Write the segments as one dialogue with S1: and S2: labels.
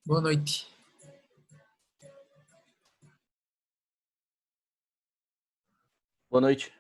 S1: Boa noite.
S2: Boa noite.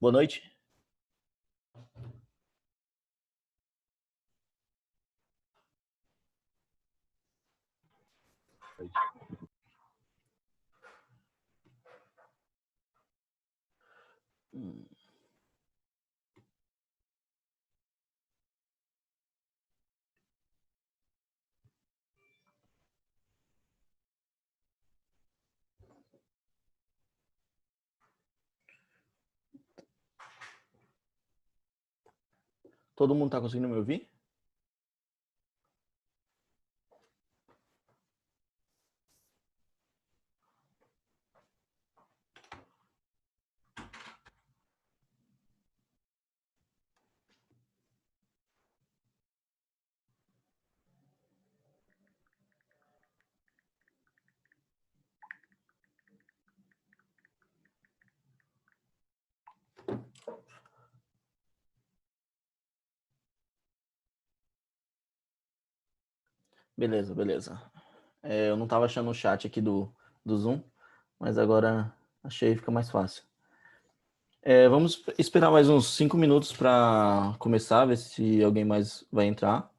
S2: Boa noite. Todo mundo tá conseguindo me ouvir? Beleza, beleza. Eu não estava achando o chat aqui do Zoom, mas agora achei, fica mais fácil. Vamos esperar mais uns 5 minutos para começar, ver se alguém mais vai entrar.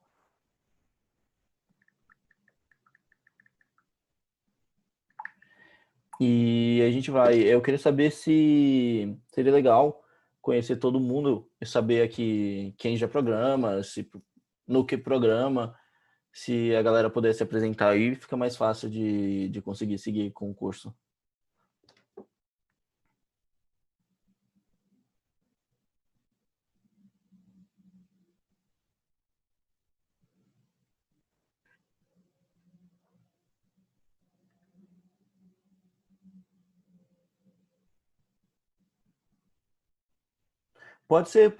S2: E a gente vai. Eu queria saber se seria legal conhecer todo mundo e saber aqui quem já programa, no que programa. Se a galera puder se apresentar aí, fica mais fácil de conseguir seguir com o curso. Pode ser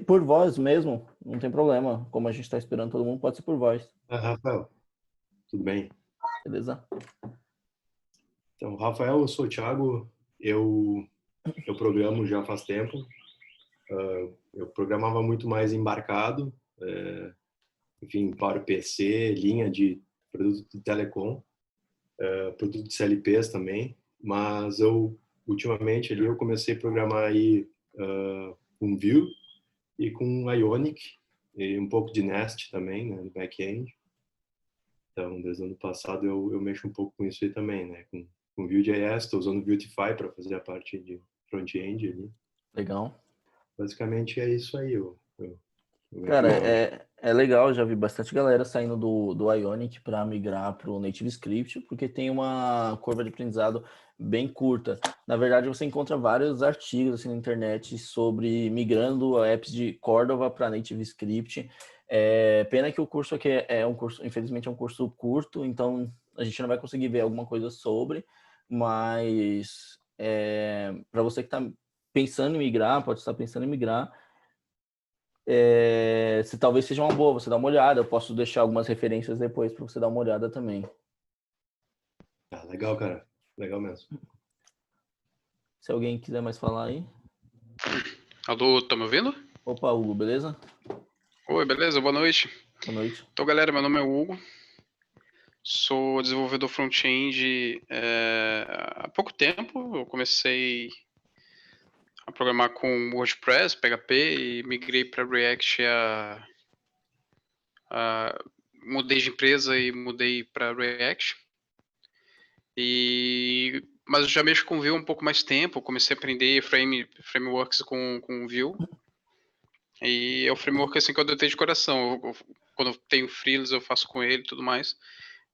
S2: por voz mesmo, não tem problema. Como a gente está esperando todo mundo, pode ser por voz.
S3: Rafael, tudo bem?
S2: Beleza?
S3: Então, Rafael, eu sou o Thiago, eu programo já faz tempo. Eu programava muito mais embarcado, enfim, para o PC, linha de produto de telecom, produto de CLPs também, mas ultimamente ali eu comecei a programar aí com Vue e com Ionic e um pouco de Nest também, né, no back-end. Então, desde o ano passado eu mexo um pouco com isso aí também, né? Com Vue.js, estou usando Vuetify para fazer a parte de front-end ali.
S2: Legal.
S3: Basicamente é isso aí.
S2: Cara, é legal, já vi bastante galera saindo do Ionic para migrar para o Native Script, porque tem uma curva de aprendizado bem curta. Na verdade, você encontra vários artigos assim, na internet sobre migrando apps de Cordova para Native Script. Pena que o curso aqui é um curso, infelizmente é um curso curto, então a gente não vai conseguir ver alguma coisa sobre, mas para você que está pensando em migrar, pode estar pensando em migrar, se talvez seja uma boa, você dá uma olhada. Eu posso deixar algumas referências depois para você dar uma olhada também.
S3: Legal, cara. Legal mesmo.
S2: Se alguém quiser mais falar aí.
S4: Alô, tá me ouvindo?
S2: Opa, Hugo, beleza?
S4: Oi, beleza? Boa noite.
S2: Boa noite.
S4: Então, galera, meu nome é Hugo. Sou desenvolvedor front-end há pouco tempo. Eu comecei a programar com WordPress, PHP e migrei para React. Mudei de empresa e mudei para React. Mas eu já mexo com Vue há um pouco mais tempo. Eu comecei a aprender frameworks com Vue. E é o framework assim que eu adotei de coração. Quando eu tenho freelas, eu faço com ele e tudo mais.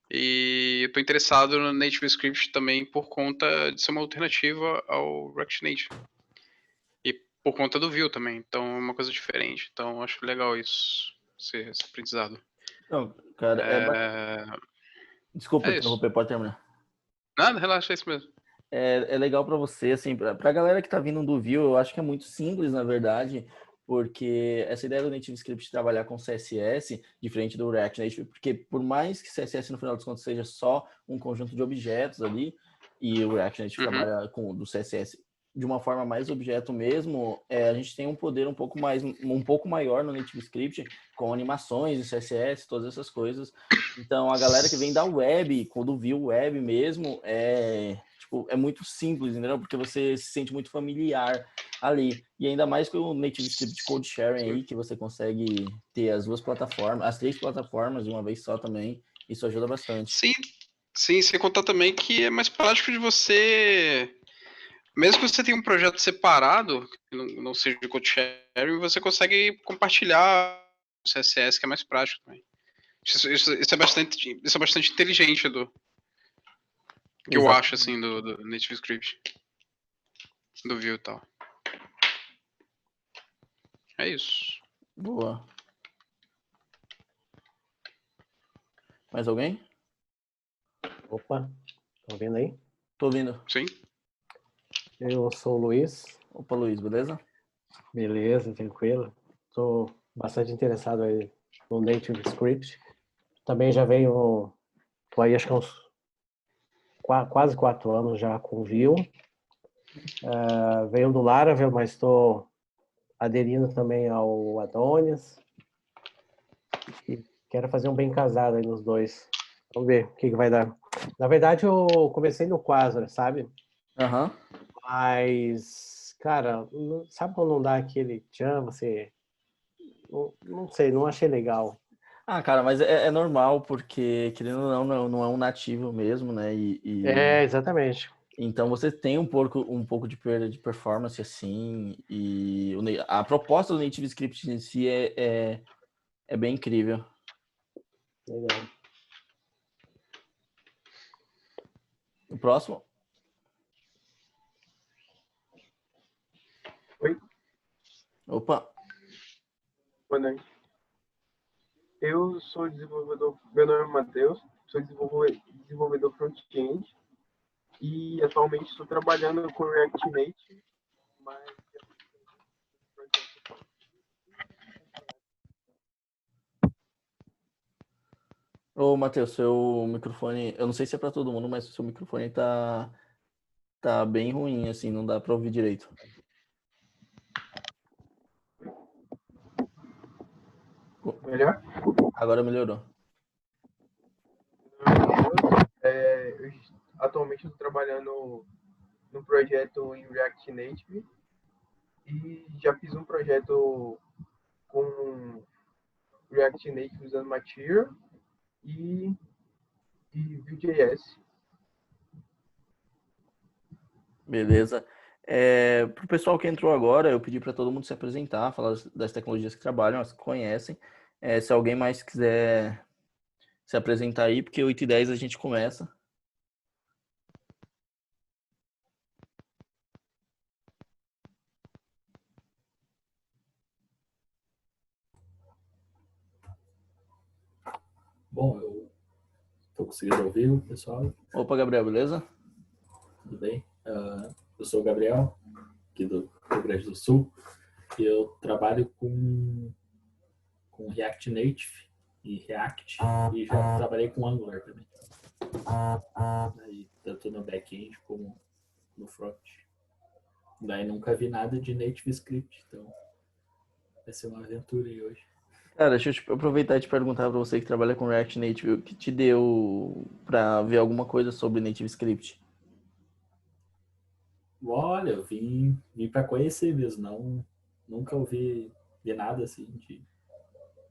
S4: E eu estou interessado no Native Script também por conta de ser uma alternativa ao React Native. E por conta do Vue também. Então é uma coisa diferente. Então eu acho legal isso, esse aprendizado.
S2: Não, cara, Desculpa interromper, pode terminar.
S4: Nada, relaxa, é isso mesmo.
S2: É legal para você, assim, para a galera que está vindo do Vue, eu acho que é muito simples, na verdade, porque essa ideia do Native Script trabalhar com CSS, diferente do React Native, porque por mais que CSS no final dos contos seja só um conjunto de objetos ali, e o React Native trabalha com do CSS de uma forma mais objeto mesmo, a gente tem um poder um pouco maior no Native Script, com animações, CSS, todas essas coisas. Então, a galera que vem da web, do Vue web mesmo, tipo, é muito simples, entendeu? Porque você se sente muito familiar ali. E ainda mais com o Native Script Code Sharing aí, que você consegue ter as duas plataformas, as 3 plataformas de uma vez só também. Isso ajuda bastante.
S4: Sim, sim, sem contar também que é mais prático de você. Mesmo que você tenha um projeto separado, que não seja de code sharing, você consegue compartilhar o CSS, que é mais prático também. Isso é bastante inteligente que eu acho, assim, do Native Script. Do Vue e tal. É isso.
S2: Boa. Mais alguém?
S5: Opa, estão vendo aí?
S2: Tô ouvindo.
S4: Sim?
S5: Eu sou o Luiz.
S2: Opa, Luiz, beleza?
S5: Beleza, tranquilo. Estou bastante interessado aí no Native Script. Também já venho, tô aí acho que uns quase 4 anos já com Vue. Venho do Laravel, mas estou aderindo também ao Adonis. E quero fazer um bem casado aí nos dois. Vamos ver o que vai dar. Na verdade, eu comecei no Quasar, sabe?
S2: Aham.
S5: Mas, cara, sabe quando não dá aquele tchan, você... Não sei, não achei legal.
S2: Ah, cara, mas é normal, porque, querendo ou não é um nativo mesmo, né?
S5: Exatamente.
S2: Então você tem um pouco de perda de performance, assim, e a proposta do Native Script em si é bem incrível.
S5: Legal.
S2: O próximo?
S6: Oi,
S2: Opa,
S6: boa noite. Eu sou desenvolvedor, meu nome é Matheus, sou desenvolvedor front-end e atualmente estou trabalhando com React Native, mas
S2: ô Matheus, seu microfone, eu não sei se é para todo mundo, mas o seu microfone tá bem ruim, assim, não dá para ouvir direito.
S6: melhor?
S2: Agora melhorou.
S6: Meu nome é Matheus, eu atualmente estou trabalhando no projeto em React Native e já fiz um projeto com React Native usando Material e Vue.js.
S2: Beleza. Para o pessoal que entrou agora, eu pedi para todo mundo se apresentar, falar das tecnologias que trabalham, as que conhecem. Se alguém mais quiser se apresentar aí, porque 8h10 a gente começa.
S7: Bom, eu estou conseguindo ouvir o pessoal,
S2: Opa, Gabriel, beleza?
S7: tudo bem? Eu sou o Gabriel, aqui do Rio Grande do Sul, e eu trabalho com React Native e React, e já trabalhei com Angular também. Aí, tanto no back-end como no front. Daí nunca vi nada de Native Script, então vai ser uma aventura aí hoje.
S2: Cara, deixa eu aproveitar e te perguntar para você que trabalha com React Native, o que te deu para ver alguma coisa sobre Native Script?
S7: Olha, eu vim para conhecer mesmo, nunca ouvi de nada assim,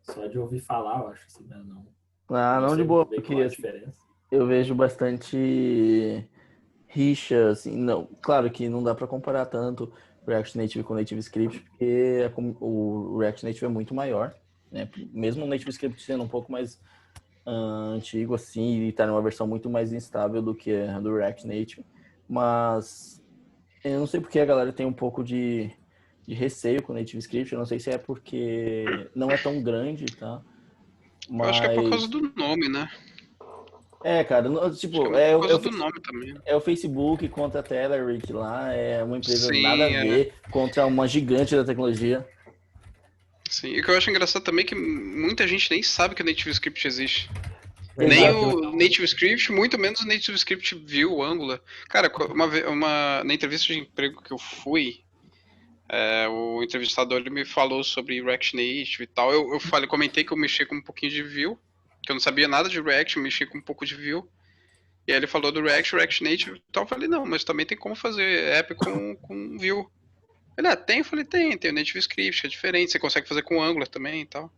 S7: só de ouvir falar, eu acho assim, né?
S2: Não de
S7: sei
S2: boa,
S7: muito bem
S2: porque
S7: qual é a
S2: assim,
S7: diferença.
S2: eu vejo bastante rixa, assim, não, claro que não dá para comparar tanto React Native com Native Script, porque o React Native é muito maior, né? Mesmo o Native Script sendo um pouco mais antigo, assim, e tá numa versão muito mais instável do que a do React Native, mas eu não sei porque a galera tem um pouco de receio com o Native Script, eu não sei se é porque não é tão grande, tá?
S4: Eu acho que é por causa
S2: Mas...
S4: do nome, né?
S2: cara,
S4: Acho que é
S2: tipo,
S4: muito por causa do nome também.
S2: é o Facebook contra a Telerik lá, é uma empresa nada a
S4: Sim,
S2: ver contra uma gigante da tecnologia.
S4: sim. E o que eu acho engraçado também é que muita gente nem sabe que o Native Script existe.
S2: Exato.
S4: Nem o Native Script, muito menos o Native Script Vue, o Angular. Cara, na entrevista de emprego que eu fui, o entrevistador ele me falou sobre React Native e tal. Eu comentei que eu mexi com um pouquinho de Vue, que eu não sabia nada de React, eu mexi com um pouco de Vue. E aí ele falou do React Native e tal. Eu falei, não, mas também tem como fazer app com Vue. Ele, tem? Eu falei, tem o Native Script, é diferente, você consegue fazer com Angular também e tal.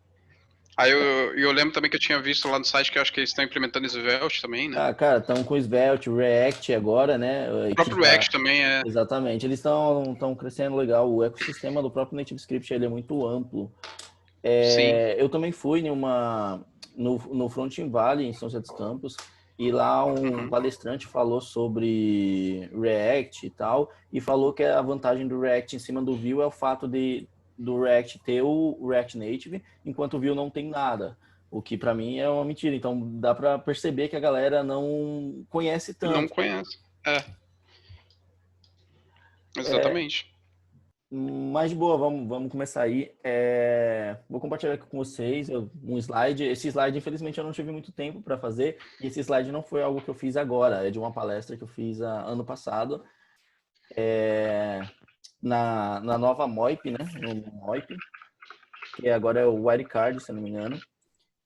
S4: Aí eu lembro também que eu tinha visto lá no site que eu acho que eles estão implementando Svelte também, né?
S2: Ah, cara, estão com Svelte, React agora, né?
S4: O próprio React também é.
S2: Exatamente, eles estão crescendo legal. O ecossistema do próprio Native Script ele é muito amplo.
S4: Sim.
S2: Eu também fui no Frontin Valley, em São José dos Campos, e lá um palestrante falou sobre React e tal, e falou que a vantagem do React em cima do Vue é o fato do React ter o React Native, enquanto o Vue não tem nada. O que para mim é uma mentira. Então dá para perceber que a galera não conhece tanto.
S4: Não conhece. Exatamente.
S2: Mas de boa, vamos começar aí. Vou compartilhar aqui com vocês um slide. Esse slide, infelizmente, eu não tive muito tempo para fazer. E esse slide não foi algo que eu fiz agora. É de uma palestra que eu fiz ano passado. Na nova MOIP, né? No MOIP, que agora é o Wildcard, se eu não me engano.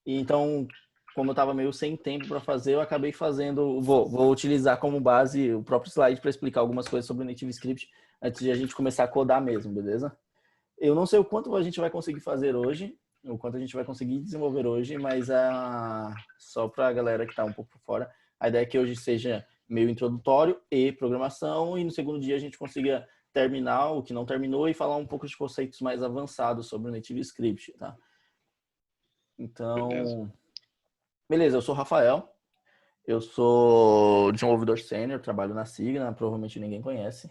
S2: E então, como eu estava meio sem tempo para fazer, eu acabei fazendo... Vou utilizar como base o próprio slide para explicar algumas coisas sobre o Native Script antes de a gente começar a codar mesmo, beleza? Eu não sei o quanto a gente vai conseguir fazer hoje, o quanto a gente vai conseguir desenvolver hoje, mas só para a galera que está um pouco por fora, a ideia é que hoje seja meio introdutório e programação, e no segundo dia a gente consiga terminar o que não terminou e falar um pouco de conceitos mais avançados sobre o Native Script, tá? Então, beleza, eu sou o Rafael, eu sou desenvolvedor sênior, trabalho na Signa, provavelmente ninguém conhece.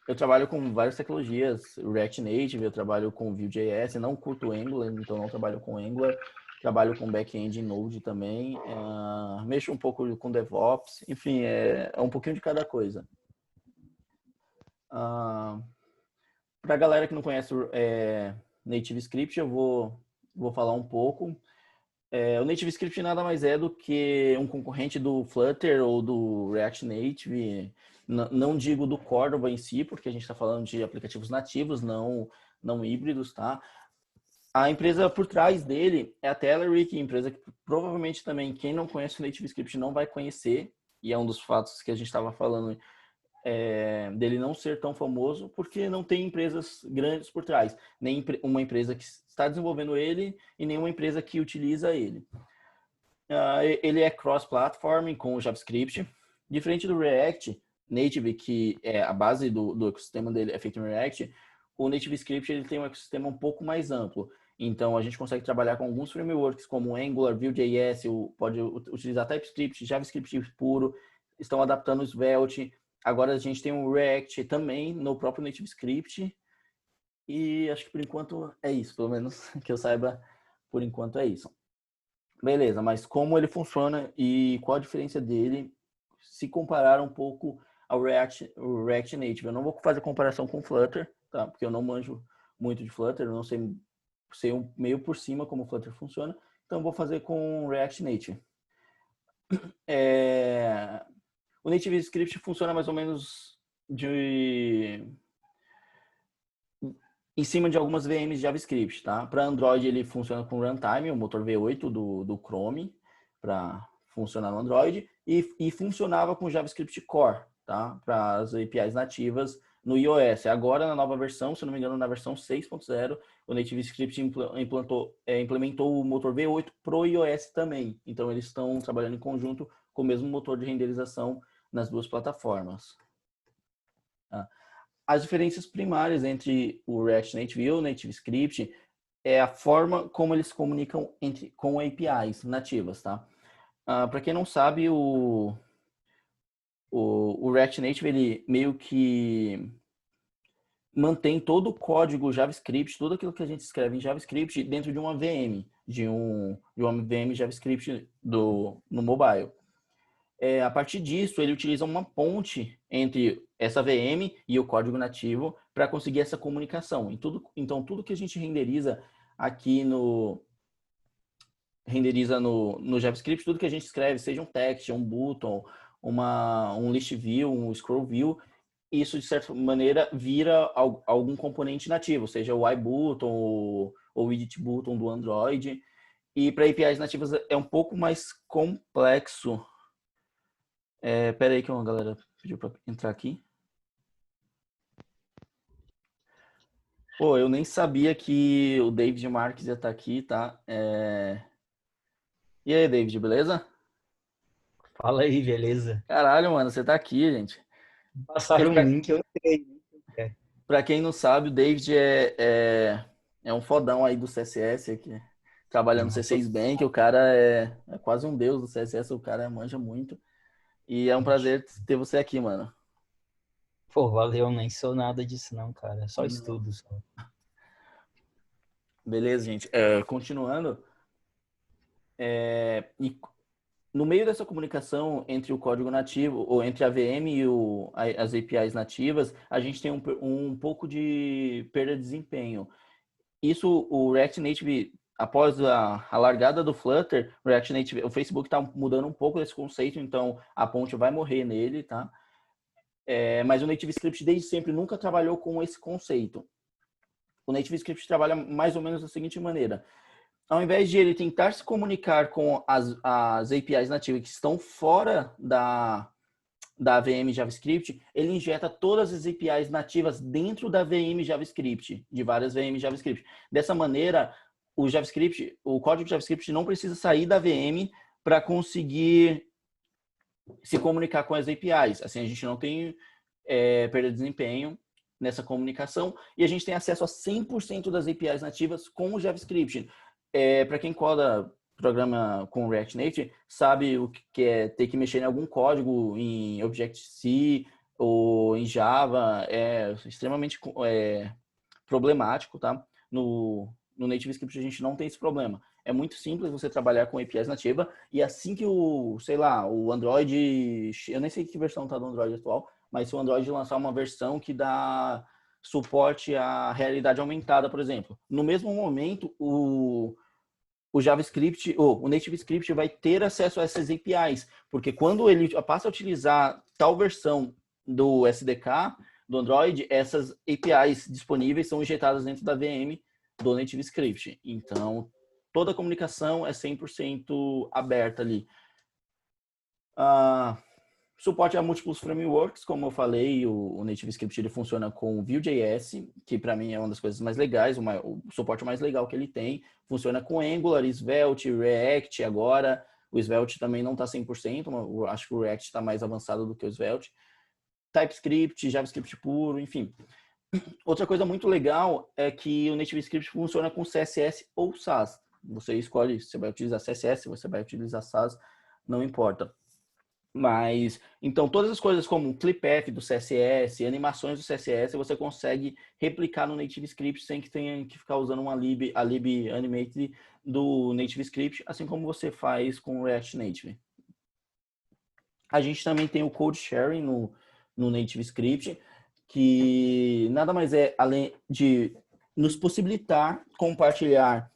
S2: Eu trabalho com várias tecnologias, React Native, eu trabalho com Vue.js, não curto Angular, então não trabalho com Angular. Trabalho com back-end em Node também, mexo um pouco com DevOps, enfim, é um pouquinho de cada coisa. Para a galera que não conhece Native Script, eu vou falar um pouco. O Native Script nada mais é do que um concorrente do Flutter ou do React Native. Não digo do Cordova em si, porque a gente está falando de aplicativos nativos, não híbridos, tá? A empresa por trás dele é a Telerik, empresa que provavelmente também quem não conhece o Native Script não vai conhecer, e é um dos fatos que a gente estava falando dele não ser tão famoso, porque não tem empresas grandes por trás, nem uma empresa que está desenvolvendo ele e nenhuma empresa que utiliza ele. Ele é cross-platform com o JavaScript, diferente do React Native, que é a base do ecossistema dele é feito em React. O Native Script ele tem um ecossistema um pouco mais amplo, então a gente consegue trabalhar com alguns frameworks como Angular, Vue.js, pode utilizar TypeScript, JavaScript puro, estão adaptando o Svelte. Agora a gente tem o React também no próprio Native Script. E acho que por enquanto é isso, pelo menos que eu saiba, por enquanto é isso. Beleza, mas como ele funciona e qual a diferença dele se comparar um pouco ao React Native? Eu não vou fazer comparação com o Flutter, tá? Porque eu não manjo muito de Flutter, eu não sei meio por cima como o Flutter funciona, então eu vou fazer com o React Native. O Native Script funciona mais ou menos em cima de algumas VMs de JavaScript, tá? Para Android ele funciona com Runtime, o motor V8 do Chrome, para funcionar no Android, e funcionava com JavaScript Core, tá? Para as APIs nativas no iOS. Agora, na nova versão, se não me engano, na versão 6.0, o Native Script implementou o motor V8 pro iOS também. Então, eles estão trabalhando em conjunto com o mesmo motor de renderização nas duas plataformas. As diferenças primárias entre o React Native e o Native Script é a forma como eles se comunicam com APIs nativas, tá? Para quem não sabe, o React Native ele meio que mantém todo o código JavaScript, tudo aquilo que a gente escreve em JavaScript dentro de uma VM, de uma VM JavaScript no mobile. A partir disso, ele utiliza uma ponte entre essa VM e o código nativo para conseguir essa comunicação. Então, tudo que a gente renderiza aqui no JavaScript, tudo que a gente escreve, seja um text, um button, um list view, um scroll view, isso, de certa maneira, vira algum componente nativo, seja o iButton ou o edit button do Android. E para APIs nativas é um pouco mais complexo. Pera aí que uma galera pediu para entrar aqui. Pô, eu nem sabia que o David Marques ia estar aqui, tá? E aí, David, beleza?
S8: Fala aí, beleza?
S2: Caralho, mano, você tá aqui, gente.
S8: Passaram um link, eu entrei.
S2: Pra quem não sabe, o David é um fodão aí do CSS aqui. Trabalhando no C6 Bank, o cara é quase um deus do CSS, o cara manja muito. E é um prazer ter você aqui, mano.
S8: Pô, valeu, nem sou nada disso não, cara. Só estudo. Só.
S2: Beleza, gente. Continuando. E no meio dessa comunicação entre o código nativo, ou entre a VM e as APIs nativas, a gente tem um pouco de perda de desempenho. Isso, o React Native, após a largada do Flutter, o React Native, o Facebook está mudando um pouco desse conceito, então a ponte vai morrer nele, tá? Mas o Native Script desde sempre nunca trabalhou com esse conceito. O Native Script trabalha mais ou menos da seguinte maneira: ao invés de ele tentar se comunicar com as APIs nativas que estão fora da VM JavaScript, ele injeta todas as APIs nativas dentro da VM JavaScript, de várias VM JavaScript. Dessa maneira, o código JavaScript não precisa sair da VM para conseguir se comunicar com as APIs. Assim, a gente não tem perda de desempenho nessa comunicação e a gente tem acesso a 100% das APIs nativas com o JavaScript. Para quem programa com React Native, sabe o que é ter que mexer em algum código em Objective-C ou em Java, é extremamente problemático, tá? No Native Script a gente não tem esse problema. É muito simples você trabalhar com APIs nativa e assim que o Android, eu nem sei que versão tá do Android atual, mas se o Android lançar uma versão que dá suporte à realidade aumentada, por exemplo, no mesmo momento o JavaScript, o Native Script vai ter acesso a essas APIs, porque quando ele passa a utilizar tal versão do SDK do Android, essas APIs disponíveis são injetadas dentro da VM do Native Script. Então, toda a comunicação é 100% aberta ali. Suporte a múltiplos frameworks, como eu falei, o Native Script ele funciona com Vue.js, que para mim é uma das coisas mais legais, o suporte mais legal que ele tem. Funciona com Angular, Svelte, React agora. O Svelte também não está 100%, eu acho que o React está mais avançado do que o Svelte. TypeScript, JavaScript puro, enfim. Outra coisa muito legal é que o Native Script funciona com CSS ou Sass. Você escolhe se você vai utilizar CSS, se você vai utilizar Sass, não importa. Mas, então, todas as coisas como o ClipF do CSS, animações do CSS, você consegue replicar no Native Script sem que tenha que ficar usando a lib animated do Native Script, assim como você faz com o React Native. A gente também tem o Code Sharing no Native Script, que nada mais é além de nos possibilitar compartilhar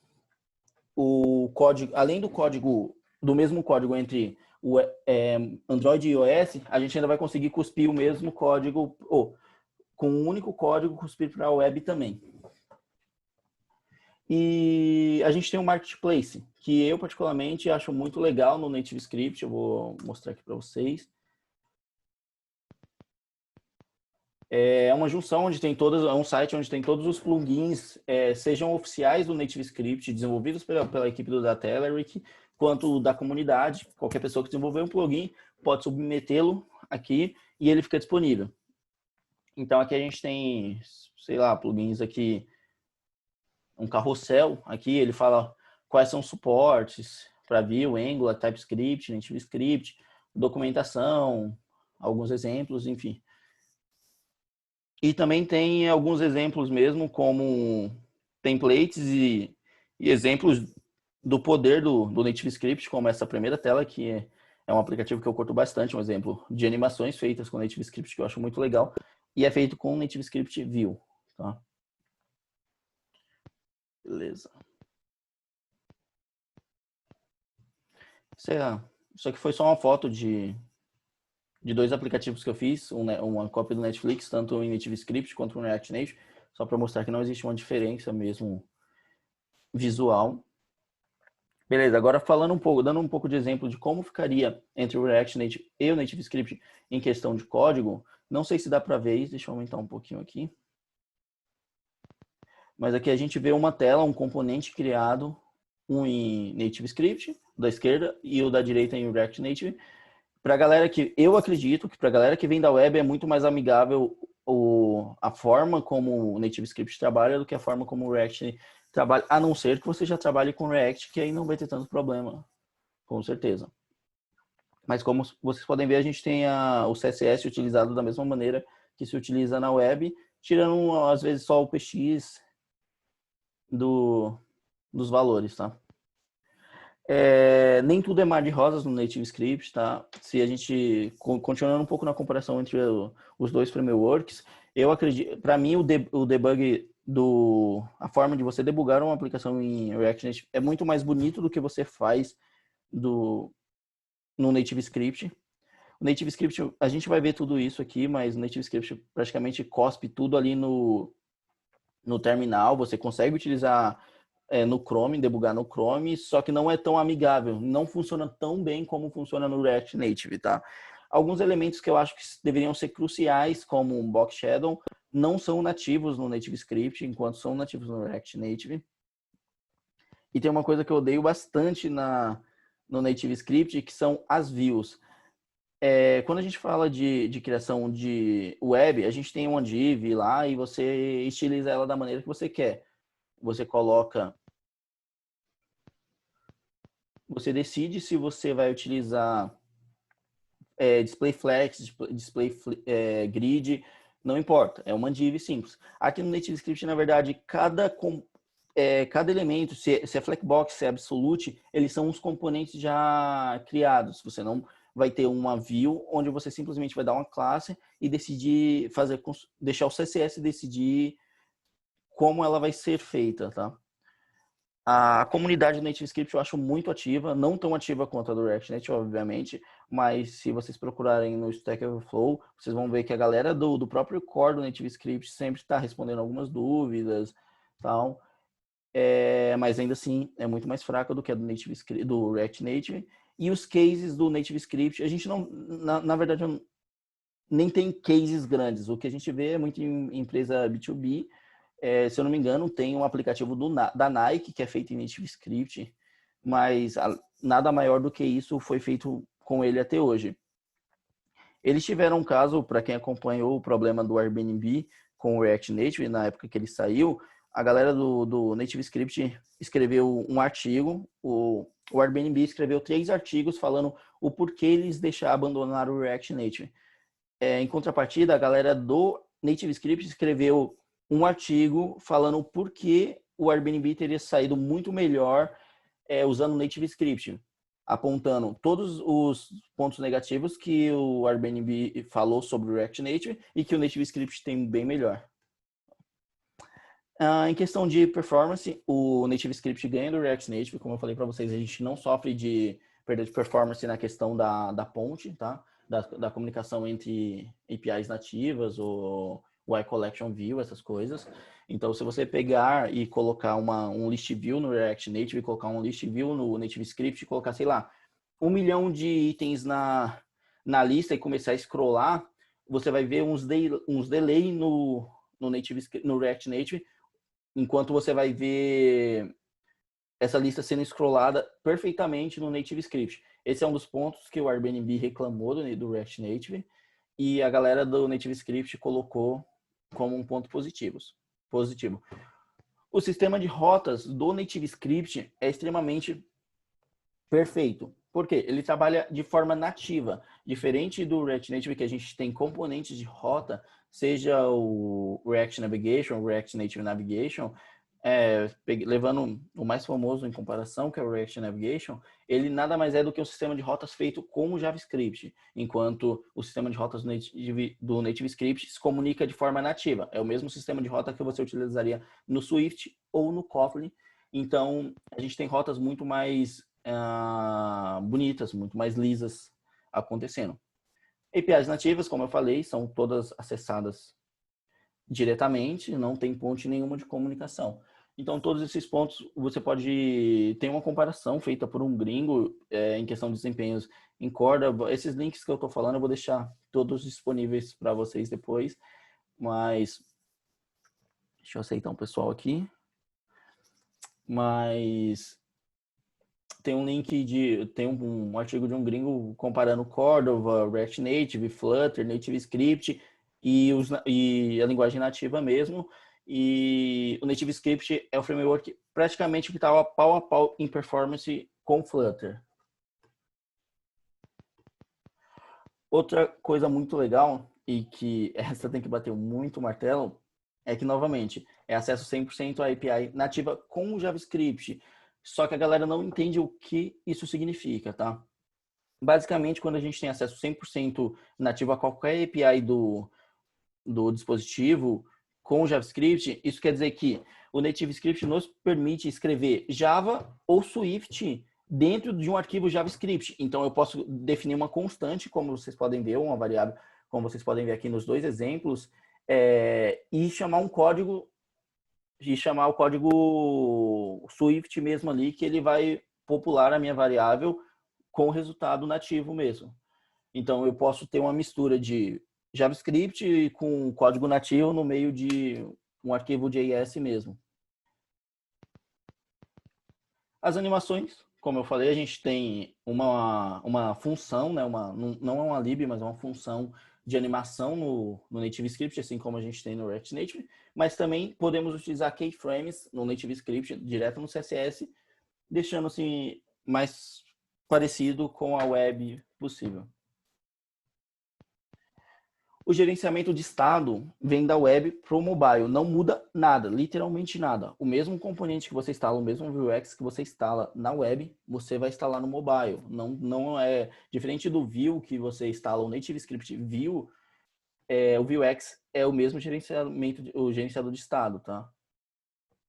S2: o código, além do mesmo código entre o Android e iOS, a gente ainda vai conseguir cuspir o mesmo código, com um único código, cuspir para a web também. E a gente tem um Marketplace, que eu particularmente acho muito legal no Native Script, eu vou mostrar aqui para vocês. É uma junção onde tem um site onde tem todos os plugins, sejam oficiais do Native Script, desenvolvidos pela equipe do Datalyric, quanto da comunidade. Qualquer pessoa que desenvolver um plugin pode submetê-lo aqui e ele fica disponível. Então aqui a gente tem, sei lá, plugins aqui, um carrossel aqui, ele fala quais são os suportes para Vue, Angular, TypeScript, Native Script, documentação, alguns exemplos, enfim. E também tem alguns exemplos mesmo, como templates e exemplos do poder do Native Script, como essa primeira tela, que é um aplicativo que eu curto bastante, um exemplo de animações feitas com Native Script, que eu acho muito legal, e é feito com Native Script Vue. Tá? Beleza. Isso aqui foi só uma foto de dois aplicativos que eu fiz, uma cópia do Netflix, tanto em Native Script quanto no React Native, só para mostrar que não existe uma diferença mesmo visual. Beleza, agora falando um pouco, dando um pouco de exemplo de como ficaria entre o React Native e o NativeScript em questão de código, não sei se dá para ver isso, deixa eu aumentar um pouquinho aqui. Mas aqui a gente vê uma tela, um componente criado, um em NativeScript, da esquerda, e o da direita em React Native. Para a galera que, eu acredito que para a galera que vem da web é muito mais amigável a forma como o NativeScript trabalha do que a forma como o React trabalha, a não ser que você já trabalhe com React, que aí não vai ter tanto problema, com certeza. Mas como vocês podem ver, a gente tem o CSS utilizado da mesma maneira que se utiliza na web, tirando às vezes só o PX dos valores, tá? Nem tudo é mar de rosas no NativeScript, tá? Se a gente, continuando um pouco na comparação entre os dois frameworks, eu acredito, para mim o debug a forma de você debugar uma aplicação em React Native é muito mais bonito do que você faz no NativeScript. O NativeScript, a gente vai ver tudo isso aqui, mas o NativeScript praticamente cospe tudo ali no terminal, você consegue utilizar no Chrome, debugar no Chrome, só que não é tão amigável, não funciona tão bem como funciona no React Native, tá? Alguns elementos que eu acho que deveriam ser cruciais, como um box shadow, não são nativos no NativeScript, enquanto são nativos no React Native. E tem uma coisa que eu odeio bastante no NativeScript, que são as views. Quando a gente fala de criação de web, a gente tem uma div lá e você estiliza ela da maneira que você quer. Você decide se você vai utilizar display flex, display grid, não importa, é uma div simples. Aqui no NativeScript, na verdade, cada elemento, se é flexbox, se é absolute, eles são os componentes já criados. Você não vai ter uma view onde você simplesmente vai dar uma classe e decidir deixar o CSS decidir como ela vai ser feita, tá? A comunidade do NativeScript eu acho muito ativa, não tão ativa quanto a do React Native, obviamente, mas se vocês procurarem no Stack Overflow, vocês vão ver que a galera do próprio core do NativeScript sempre está respondendo algumas dúvidas, tal. Mas ainda assim é muito mais fraca do que a do React Native. E os cases do NativeScript, a gente não, na verdade, nem tem cases grandes. O que a gente vê é muito em empresa B2B. Se eu não me engano, tem um aplicativo da Nike que é feito em NativeScript, mas nada maior do que isso foi feito com ele até hoje. Eles tiveram um caso, para quem acompanhou o problema do Airbnb com o React Native, na época que ele saiu, a galera do NativeScript escreveu um artigo, o Airbnb escreveu 3 artigos falando o porquê eles abandonaram o React Native. Em contrapartida, a galera do NativeScript escreveu um artigo falando por que o Airbnb teria saído muito melhor usando o NativeScript, apontando todos os pontos negativos que o Airbnb falou sobre o React Native e que o NativeScript tem bem melhor. Em questão de performance, o NativeScript ganha do React Native. Como eu falei para vocês, a gente não sofre de perda de performance na questão da ponte, tá? Da comunicação entre APIs nativas ou o iCollection View, essas coisas. Então, se você pegar e colocar um list view no React Native, colocar um list view no NativeScript, colocar, sei lá, 1 milhão de itens na lista e começar a scrollar, você vai ver uns delay no React Native, enquanto você vai ver essa lista sendo scrollada perfeitamente no NativeScript. Esse é um dos pontos que o Airbnb reclamou do React Native e a galera do NativeScript colocou como um ponto positivo. O sistema de rotas do NativeScript é extremamente perfeito. Por quê? Ele trabalha de forma nativa. Diferente do React Native, que a gente tem componentes de rota, seja o React Navigation, o React Native Navigation, levando o mais famoso em comparação, que é o React Navigation, ele nada mais é do que um sistema de rotas feito com o JavaScript, enquanto o sistema de rotas do NativeScript se comunica de forma nativa. É o mesmo sistema de rota que você utilizaria no Swift ou no Kotlin. Então, a gente tem rotas muito mais bonitas, muito mais lisas acontecendo. APIs nativas, como eu falei, são todas acessadas diretamente, não tem ponte nenhuma de comunicação. Então, todos esses pontos você pode ter uma comparação feita por um gringo em questão de desempenhos em corda. Esses links que eu estou falando eu vou deixar todos disponíveis para vocês depois, mas deixa eu aceitar um pessoal aqui. Mas tem um link tem um artigo de um gringo comparando Cordova, React Native, Flutter, NativeScript e a linguagem nativa mesmo. E o NativeScript é o framework praticamente que está pau a pau em performance com Flutter. Outra coisa muito legal, e que essa tem que bater muito o martelo, é que, novamente, é acesso 100% à API nativa com o JavaScript. Só que a galera não entende o que isso significa, tá? Basicamente, quando a gente tem acesso 100% nativo a qualquer API do dispositivo com o JavaScript, isso quer dizer que o NativeScript nos permite escrever Java ou Swift dentro de um arquivo JavaScript. Então, eu posso definir uma constante, como vocês podem ver, uma variável, como vocês podem ver aqui nos dois exemplos, e chamar um código, e chamar o código Swift mesmo ali, que ele vai popular a minha variável com o resultado nativo mesmo. Então, eu posso ter uma mistura de JavaScript com código nativo no meio de um arquivo JS mesmo. As animações, como eu falei, a gente tem uma função, né? Não é uma lib, mas é uma função de animação no NativeScript, assim como a gente tem no React Native, mas também podemos utilizar keyframes no NativeScript direto no CSS, deixando assim mais parecido com a web possível. O gerenciamento de estado vem da web para o mobile. Não muda nada, literalmente nada. O mesmo componente que você instala, o mesmo Vuex que você instala na web, você vai instalar no mobile. Não é diferente do Vue que você instala o NativeScript Vue. O Vuex é o mesmo gerenciamento, o gerenciador de estado, tá?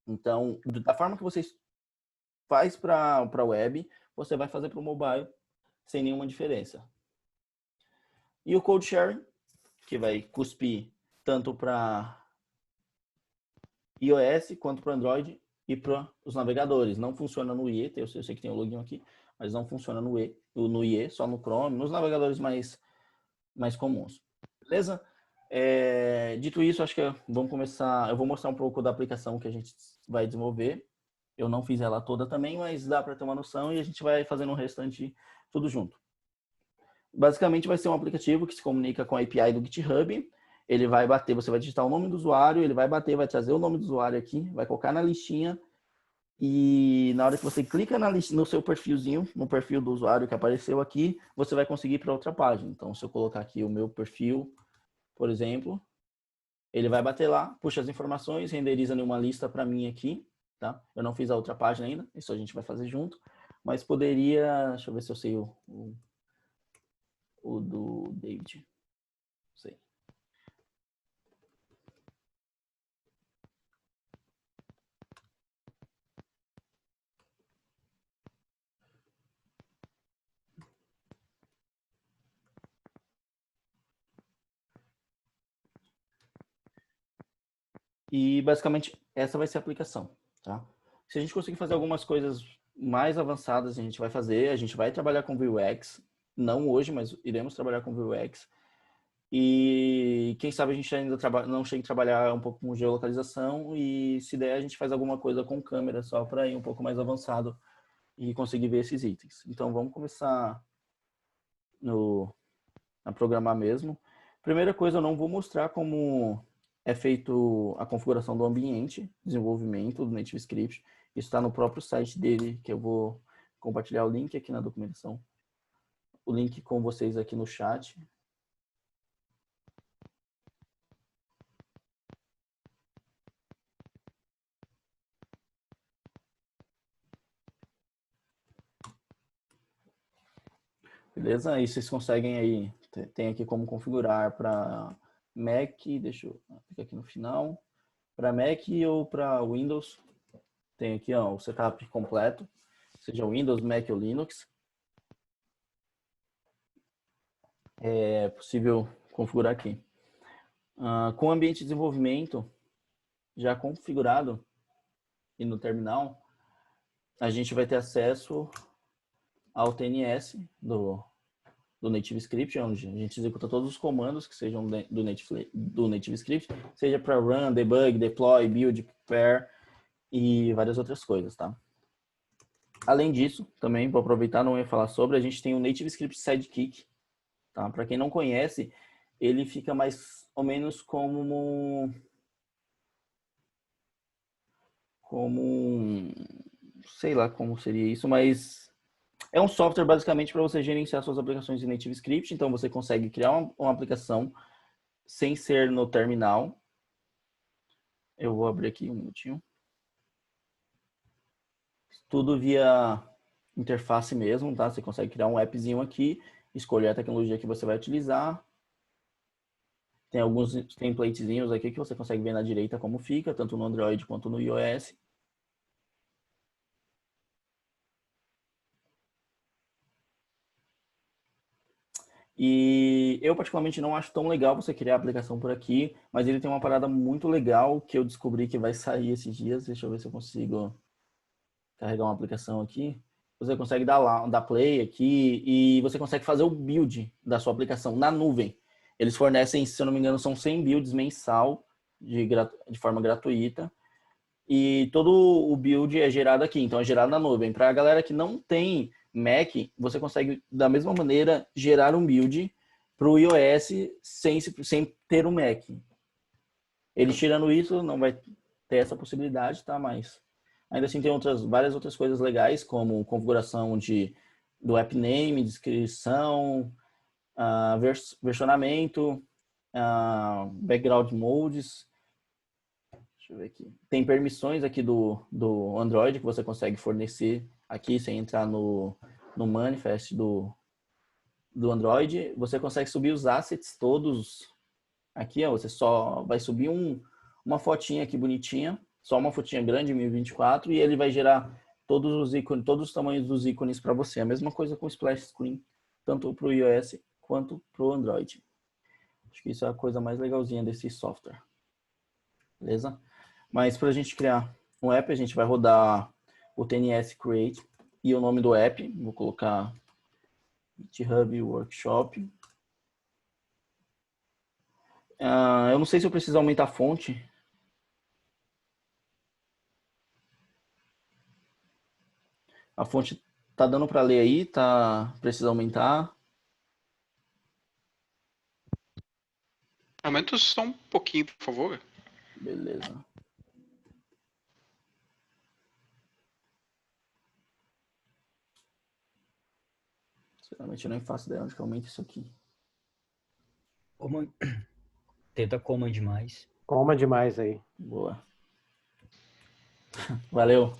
S2: Então, da forma que você faz para a web, você vai fazer para o mobile sem nenhuma diferença. E o code sharing, que vai cuspir tanto para iOS quanto para Android e para os navegadores. Não funciona no IE, eu sei que tem o login aqui, mas não funciona no IE, só no Chrome, nos navegadores mais comuns. Beleza? Dito isso, acho que vamos começar. Eu vou mostrar um pouco da aplicação que a gente vai desenvolver. Eu não fiz ela toda também, mas dá para ter uma noção e a gente vai fazendo o restante tudo junto. Basicamente vai ser um aplicativo que se comunica com a API do GitHub. Ele vai bater, você vai digitar o nome do usuário, ele vai bater, vai trazer o nome do usuário aqui, vai colocar na listinha e na hora que você clica no seu perfilzinho, no perfil do usuário que apareceu aqui, você vai conseguir ir para outra página. Então, se eu colocar aqui o meu perfil, por exemplo, ele vai bater lá, puxa as informações, renderiza em uma lista para mim aqui, tá? Eu não fiz a outra página ainda, isso a gente vai fazer junto, mas poderia, deixa eu ver se eu sei o do David. Sei. E basicamente essa vai ser a aplicação, tá? Se a gente conseguir fazer algumas coisas mais avançadas, a gente vai fazer. A gente vai trabalhar com Vuex, não hoje, mas iremos trabalhar com Vuex. E quem sabe a gente ainda não chega a trabalhar um pouco com geolocalização e se der a gente faz alguma coisa com câmera só para ir um pouco mais avançado e conseguir ver esses itens. Então vamos começar a programar mesmo. Primeira coisa, eu não vou mostrar como é feito a configuração do ambiente, desenvolvimento do NativeScript. Isso está no próprio site dele, que eu vou compartilhar o link aqui na documentação. O link com vocês aqui no chat. Beleza? Aí vocês conseguem aí, tem aqui como configurar para Mac, deixa eu ficar aqui no final, para Mac ou para Windows. Tem aqui ó, o setup completo, seja Windows, Mac ou Linux. É possível configurar aqui. Com o ambiente de desenvolvimento já configurado, e no terminal, a gente vai ter acesso ao TNS do NativeScript, onde a gente executa todos os comandos que sejam do NativeScript, seja para run, debug, deploy, build, prepare e várias outras coisas, tá? Além disso, também, vou aproveitar, não ia falar sobre, a gente tem o NativeScript Sidekick, tá? Para quem não conhece, ele fica mais ou menos sei lá como seria isso, mas é um software basicamente para você gerenciar suas aplicações em NativeScript. Então você consegue criar uma aplicação sem ser no terminal. Eu vou abrir aqui um minutinho. Tudo via interface mesmo, tá? Você consegue criar um appzinho aqui, escolher a tecnologia que você vai utilizar. Tem alguns templatezinhos aqui que você consegue ver na direita como fica, tanto no Android quanto no iOS. E eu particularmente não acho tão legal você criar a aplicação por aqui, mas ele tem uma parada muito legal que eu descobri que vai sair esses dias. Deixa eu ver se eu consigo carregar uma aplicação aqui. Você consegue dar play aqui e você consegue fazer o build da sua aplicação na nuvem. Eles fornecem, se eu não me engano, são 100 builds mensal de forma gratuita. E todo o build é gerado aqui, então é gerado na nuvem. Para a galera que não tem Mac, você consegue, da mesma maneira, gerar um build para o iOS sem ter um Mac. Ele tirando isso, não vai ter essa possibilidade, tá? Mas ainda assim tem várias outras coisas legais, como configuração do app name, descrição, versionamento, background modes. Deixa eu ver aqui. Tem permissões aqui do Android que você consegue fornecer aqui sem entrar no manifest do Android. Você consegue subir os assets todos aqui, ó. Você só vai subir uma fotinha aqui bonitinha, só uma fotinha grande, 1024, e ele vai gerar todos os ícones, todos os tamanhos dos ícones para você. A mesma coisa com o Splash Screen, tanto para o iOS quanto para o Android. Acho que isso é a coisa mais legalzinha desse software. Beleza? Mas para a gente criar um app, a gente vai rodar o TNS Create e o nome do app. Vou colocar GitHub Workshop. Eu não sei se eu preciso aumentar a fonte. A fonte tá dando para ler aí? Precisa aumentar?
S4: Aumenta só um pouquinho, por favor.
S2: Beleza. Sinceramente, eu nem faço ideia onde que aumenta isso aqui.
S8: Tenta command mais.
S5: Coma demais aí.
S2: Boa. Valeu.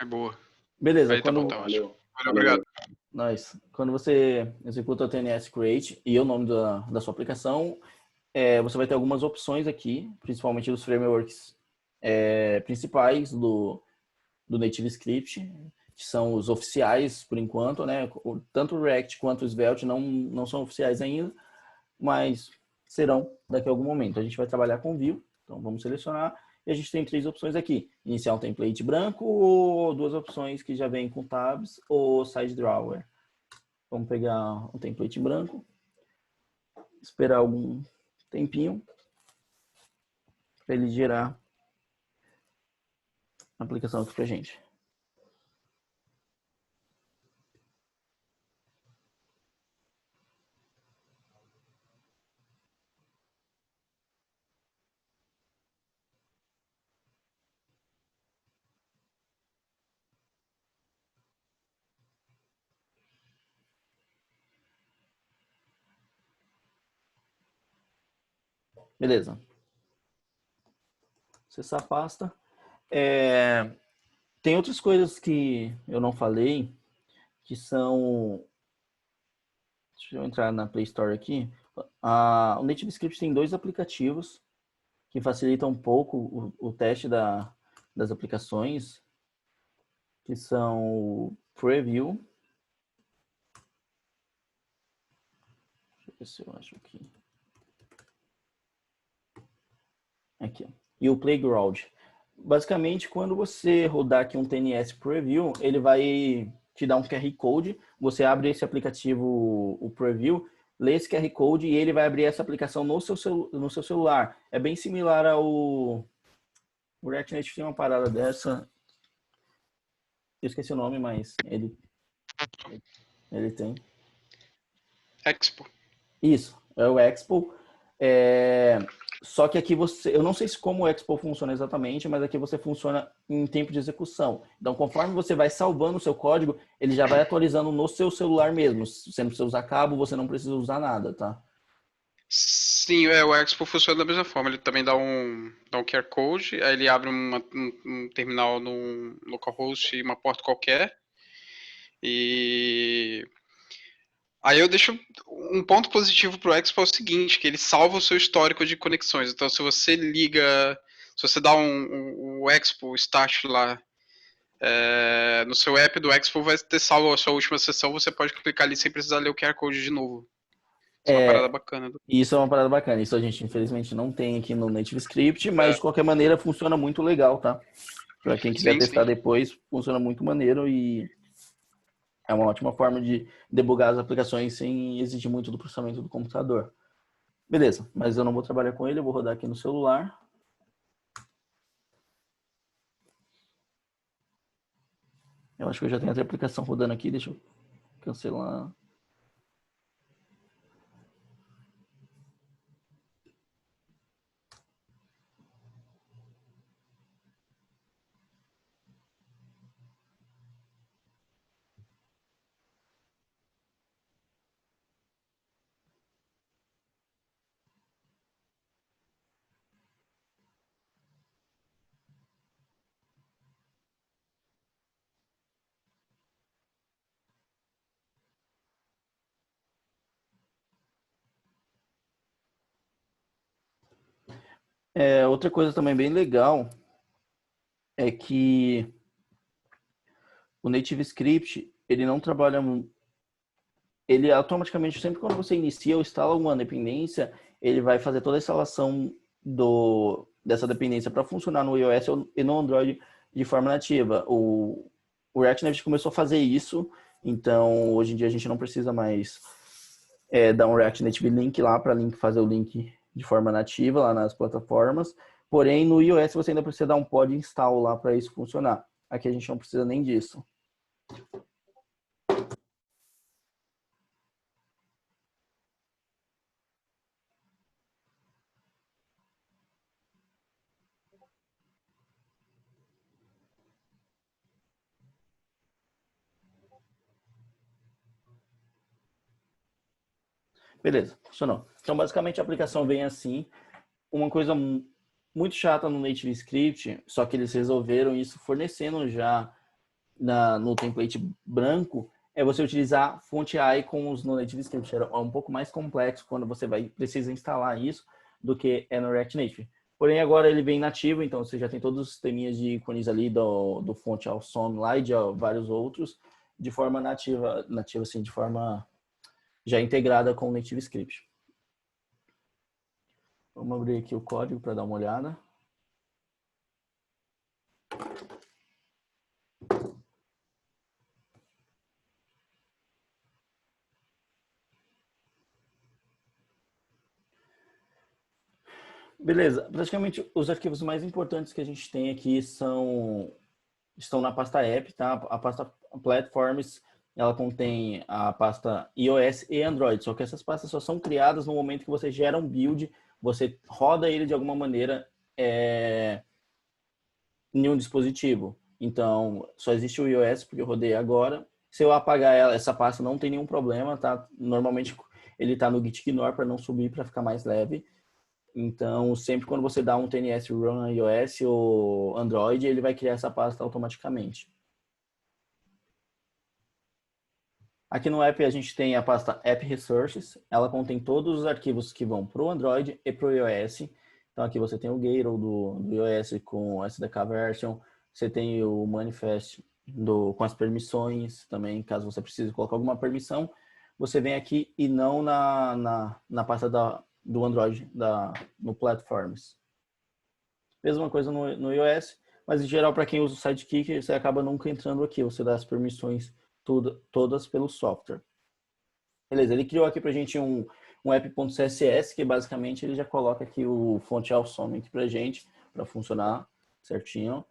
S4: É boa.
S2: Beleza.
S4: Aí tá bom, tá ótimo. Valeu, obrigado.
S2: Nice. Quando você executa o TNS Create e o nome da sua aplicação, você vai ter algumas opções aqui, principalmente dos frameworks principais do NativeScript, que são os oficiais por enquanto, né? Tanto o React quanto o Svelte não são oficiais ainda, mas serão daqui a algum momento. A gente vai trabalhar com Vue, então vamos selecionar. E a gente tem 3 opções aqui. Iniciar um template branco ou 2 opções que já vêm com tabs ou side drawer. Vamos pegar um template branco. Esperar algum tempinho para ele gerar a aplicação aqui pra gente. Beleza. Acessar a pasta. Tem outras coisas que eu não falei, que são... Deixa eu entrar na Play Store aqui. O NativeScript tem 2 aplicativos que facilitam um pouco o teste das aplicações, que são o Preview. Deixa eu ver se eu acho aqui. Aqui, ó. E o Playground. Basicamente, quando você rodar aqui um TNS Preview, ele vai te dar um QR Code. Você abre esse aplicativo, o Preview, lê esse QR Code e ele vai abrir essa aplicação no seu celular. É bem similar ao... O React Native tem uma parada dessa. Eu esqueci o nome, mas ele tem.
S4: Expo.
S2: Isso, é o Expo. Só que aqui eu não sei como o Expo funciona exatamente, mas aqui você funciona em tempo de execução. Então, conforme você vai salvando o seu código, ele já vai atualizando no seu celular mesmo. Você não precisa usar cabo, você não precisa usar nada, tá?
S4: Sim, o Expo funciona da mesma forma. Ele também dá um QR Code, aí ele abre um terminal num localhost e uma porta qualquer. E aí eu deixo um ponto positivo pro Expo é o seguinte, que ele salva o seu histórico de conexões. Então, se você dá o Expo Start lá no seu app do Expo, vai ter salvo a sua última sessão, você pode clicar ali sem precisar ler o QR Code de novo. Isso é uma parada bacana.
S2: Isso é uma parada bacana. Isso a gente, infelizmente, não tem aqui no Native Script, mas de qualquer maneira funciona muito legal, tá? Para quem quiser testar depois, funciona muito maneiro e é uma ótima forma de debugar as aplicações sem exigir muito do processamento do computador. Beleza, mas eu não vou trabalhar com ele, eu vou rodar aqui no celular. Eu acho que eu já tenho até a aplicação rodando aqui, deixa eu cancelar. Outra coisa também bem legal é que o Native Script, ele não trabalha... Ele automaticamente, sempre quando você inicia ou instala alguma dependência, ele vai fazer toda a instalação dessa dependência para funcionar no iOS e no Android de forma nativa. O React Native começou a fazer isso, então hoje em dia a gente não precisa mais dar um React Native link lá para fazer o link de forma nativa lá nas plataformas. Porém, no iOS você ainda precisa dar um pod install lá para isso funcionar. Aqui a gente não precisa nem disso. Beleza, funcionou. Então, basicamente, a aplicação vem assim. Uma coisa muito chata no Native Script, só que eles resolveram isso fornecendo já no template branco, é você utilizar fonte icons no Native Script. É um pouco mais complexo quando você precisa instalar isso do que é no React Native. Porém, agora ele vem nativo, então você já tem todos os sisteminhas de ícones ali do fonte Awesome lá e de vários outros de forma nativa assim, de forma já integrada com o Native Script. Vamos abrir aqui o código para dar uma olhada. Beleza, praticamente os arquivos mais importantes que a gente tem aqui estão na pasta app, tá? A pasta platforms, ela contém a pasta iOS e Android, só que essas pastas só são criadas no momento que você gera um build, você roda ele de alguma maneira em um dispositivo. Então, só existe o iOS porque eu rodei agora. Se eu apagar essa pasta não tem nenhum problema, tá? Normalmente ele tá no git ignore para não subir, para ficar mais leve. Então, sempre quando você dá um TNS run iOS ou Android, ele vai criar essa pasta automaticamente. Aqui no app a gente tem a pasta App Resources. Ela contém todos os arquivos que vão para o Android e para o iOS. Então aqui você tem o Gradle do iOS com SDK Version. Você tem o Manifest com as permissões também, caso você precise colocar alguma permissão. Você vem aqui e não na pasta do Android, no Platforms. Mesma coisa no iOS. Mas, em geral, para quem usa o Sidekick, você acaba nunca entrando aqui. Você dá as permissões todas pelo software. Beleza, ele criou aqui para a gente um app.css, que basicamente ele já coloca aqui o fonte awesome aqui para a gente, para funcionar certinho.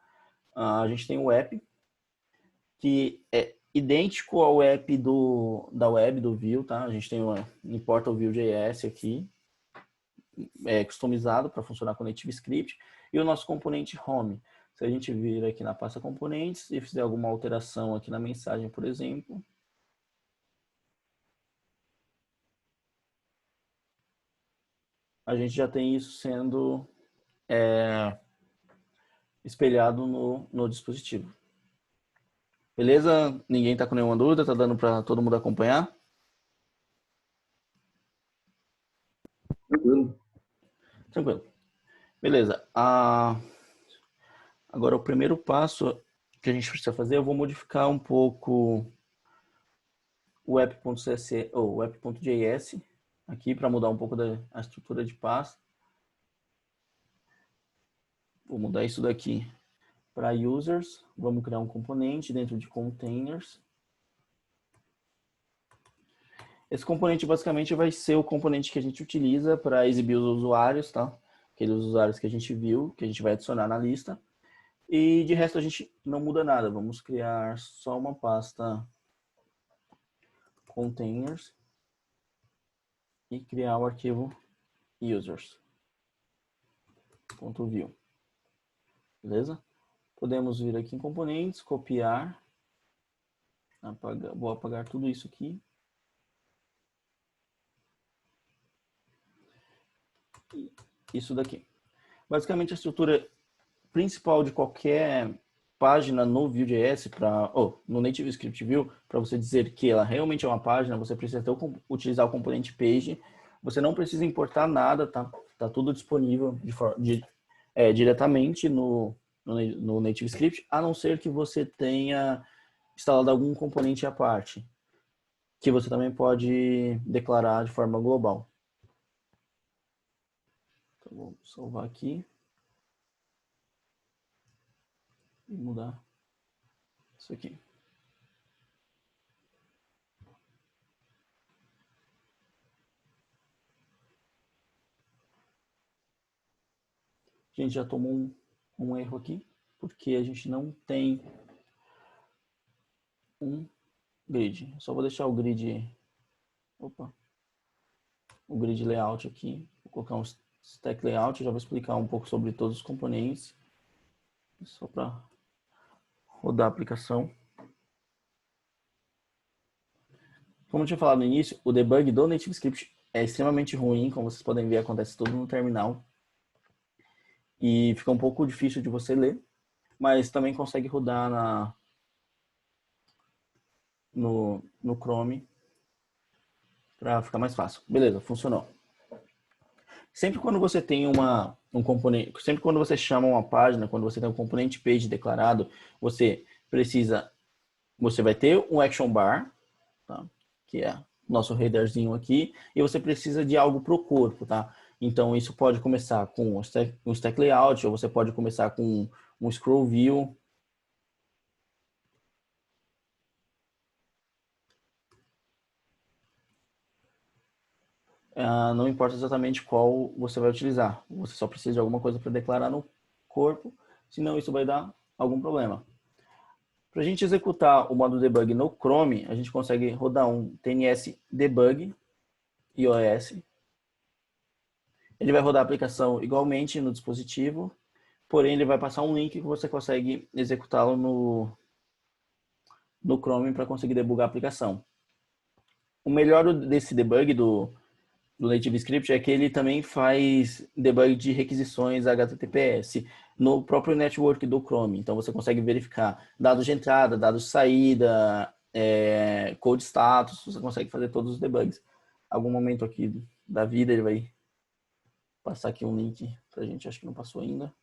S2: A gente tem o app, que é idêntico ao app da web, do Vue, tá? A gente tem importa o Vue.js aqui, customizado para funcionar com NativeScript, e o nosso componente home. Se a gente vir aqui na pasta componentes e fizer alguma alteração aqui na mensagem, por exemplo, a gente já tem isso sendo espelhado no dispositivo. Beleza? Ninguém está com nenhuma dúvida? Tá dando para todo mundo acompanhar? Tranquilo. Beleza. Agora, o primeiro passo que a gente precisa fazer, eu vou modificar um pouco o app.css ou o app.js aqui para mudar um pouco a estrutura de pasta. Vou mudar isso daqui para users. Vamos criar um componente dentro de containers. Esse componente basicamente vai ser o componente que a gente utiliza para exibir os usuários, tá? Aqueles usuários que a gente viu, que a gente vai adicionar na lista. E de resto a gente não muda nada. Vamos criar só uma pasta containers e criar o arquivo users.view. Beleza? Podemos vir aqui em componentes, copiar. Vou apagar tudo isso aqui. E isso daqui. Basicamente a estrutura principal de qualquer página no Vue.js, no NativeScript Vue, para você dizer que ela realmente é uma página, você precisa utilizar o componente page. Você não precisa importar nada, tá? Tá tudo disponível diretamente no NativeScript, a não ser que você tenha instalado algum componente à parte, que você também pode declarar de forma global. Então, vou salvar aqui. E mudar isso aqui. A gente já tomou um erro aqui, porque a gente não tem um grid. Só vou deixar o grid layout aqui. Vou colocar um stack layout, já vou explicar um pouco sobre todos os componentes. Só para rodar a aplicação. Como eu tinha falado no início, o debug do NativeScript é extremamente ruim, como vocês podem ver, acontece tudo no terminal. E fica um pouco difícil de você ler, mas também consegue rodar no Chrome para ficar mais fácil. Beleza, funcionou. Sempre quando você tem um componente, sempre quando você chama uma página, quando você tem um componente page declarado, você vai ter um action bar, tá? Que é nosso headerzinho aqui, e você precisa de algo para o corpo, tá? Então, isso pode começar com um stack layout, ou você pode começar com um scroll view. Não importa exatamente qual você vai utilizar. Você só precisa de alguma coisa para declarar no corpo, senão isso vai dar algum problema. Para a gente executar o modo debug no Chrome, a gente consegue rodar um TNS debug iOS. Ele vai rodar a aplicação igualmente no dispositivo, porém ele vai passar um link que você consegue executá-lo no Chrome para conseguir debugar a aplicação. O melhor desse debug do NativeScript é que ele também faz debug de requisições HTTPS no próprio network do Chrome. Então você consegue verificar dados de entrada, dados de saída, code status, você consegue fazer todos os debugs. Algum momento aqui da vida ele vai passar aqui um link pra gente, acho que não passou ainda.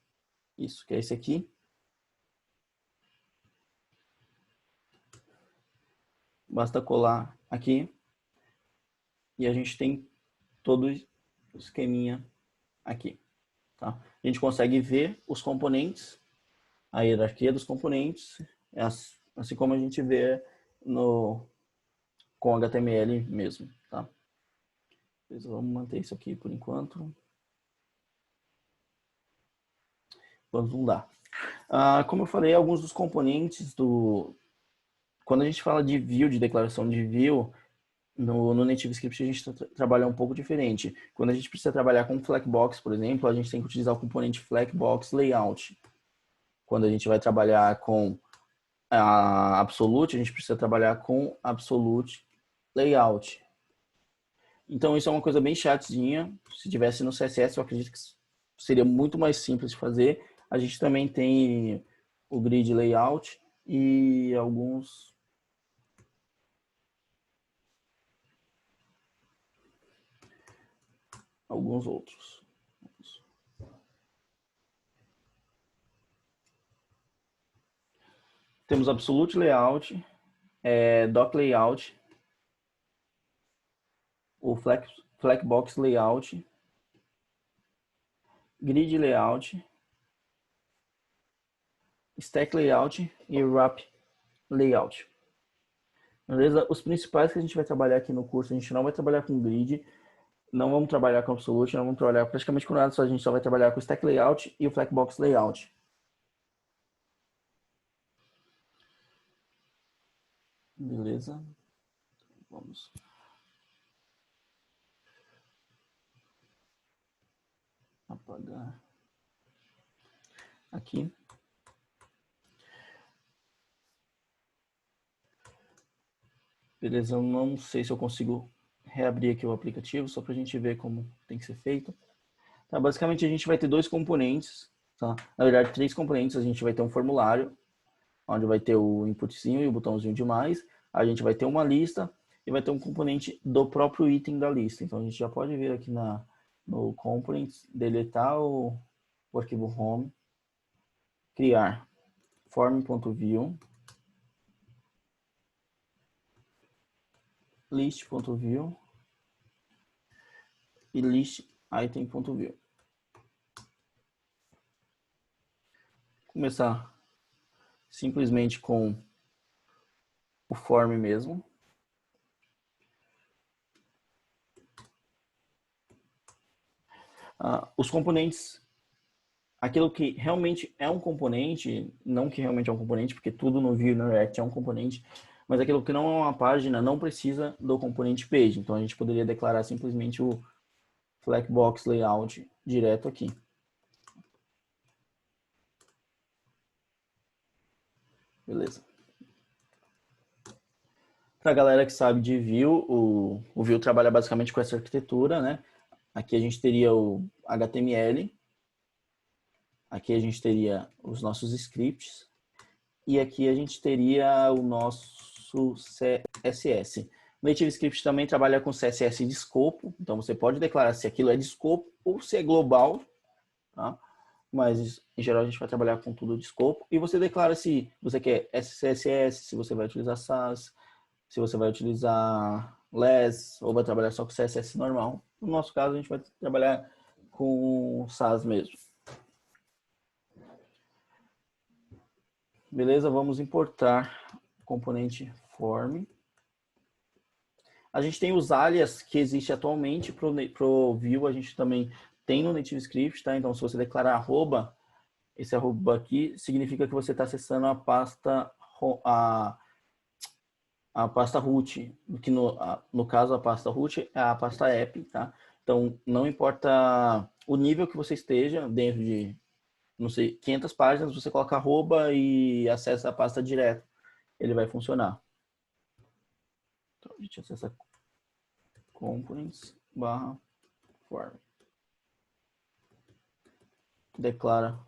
S2: Isso, que é esse aqui. Basta colar aqui e a gente tem todo o esqueminha aqui. Tá? A gente consegue ver os componentes a hierarquia dos componentes, assim como a gente vê com HTML mesmo, tá? Vamos manter isso aqui por enquanto. Vamos lá. Como eu falei, alguns dos componentes quando a gente fala de view, de declaração de view, no Native Script a gente trabalha um pouco diferente. Quando a gente precisa trabalhar com Flexbox, por exemplo, a gente tem que utilizar o componente Flexbox Layout. Quando a gente vai trabalhar com a Absolute, a gente precisa trabalhar com Absolute Layout. Então, isso é uma coisa bem chatzinha. Se tivesse no CSS, eu acredito que seria muito mais simples de fazer. A gente também tem o Grid Layout e alguns outros. Temos Absolute Layout, Doc Layout, o Flexbox Layout, Grid Layout, Stack Layout e Wrap Layout. Beleza? Os principais que a gente vai trabalhar aqui no curso, a gente não vai trabalhar com Grid, não vamos trabalhar com Absolute, não vamos trabalhar praticamente com nada, a gente só vai trabalhar com o Stack Layout e o Flexbox Layout. Beleza? Vamos apagar aqui. Beleza, eu não sei se eu consigo reabrir aqui o aplicativo, só para a gente ver como tem que ser feito. Tá, basicamente a gente vai ter dois componentes, tá? Na verdade, três componentes. A gente vai ter um formulário, onde vai ter o inputzinho e o botãozinho de mais. A gente vai ter uma lista e vai ter um componente do próprio item da lista. Então a gente já pode vir aqui no Components, deletar o arquivo home, criar form.view, list.view e list_item.view. Começar simplesmente com o form mesmo. Os componentes, aquilo que realmente é um componente, não que realmente é um componente, porque tudo no Vue e no React é um componente, mas aquilo que não é uma página não precisa do componente page. Então a gente poderia declarar simplesmente o Flexbox Layout direto aqui. Beleza. Para a galera que sabe de Vue, o Vue trabalha basicamente com essa arquitetura, né? Aqui a gente teria o HTML, aqui a gente teria os nossos scripts e aqui a gente teria o nosso CSS. O Native Script também trabalha com CSS de escopo, então você pode declarar se aquilo é de escopo ou se é global, tá? Mas em geral a gente vai trabalhar com tudo de escopo e você declara se você quer SCSS, se você vai utilizar SAS, se você vai utilizar LESS ou vai trabalhar só com CSS normal. No nosso caso, a gente vai trabalhar com SAS mesmo. Beleza? Vamos importar o componente form. A gente tem os alias que existe atualmente para o Vue, a gente também tem no Native Script, tá? Então, se você declarar arroba, esse arroba aqui significa que você está acessando a pasta root, que no caso a pasta root é a pasta app, tá? Então, não importa o nível que você esteja dentro de, não sei, 500 páginas, você coloca arroba e acessa a pasta direto, ele vai funcionar. Então, a gente acessa components/form. Declara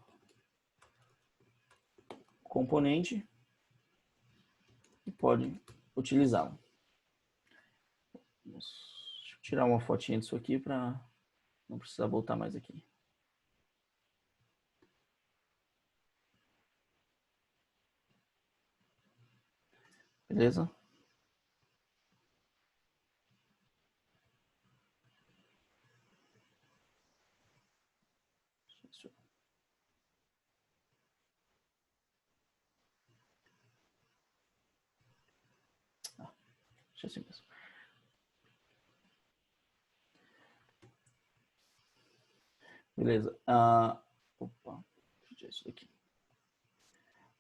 S2: componente e pode utilizá-lo. Deixa eu tirar uma fotinha disso aqui para não precisar voltar mais aqui. Beleza? Deixa assim mesmo. Beleza. Opa, deixa eu tirar isso daqui.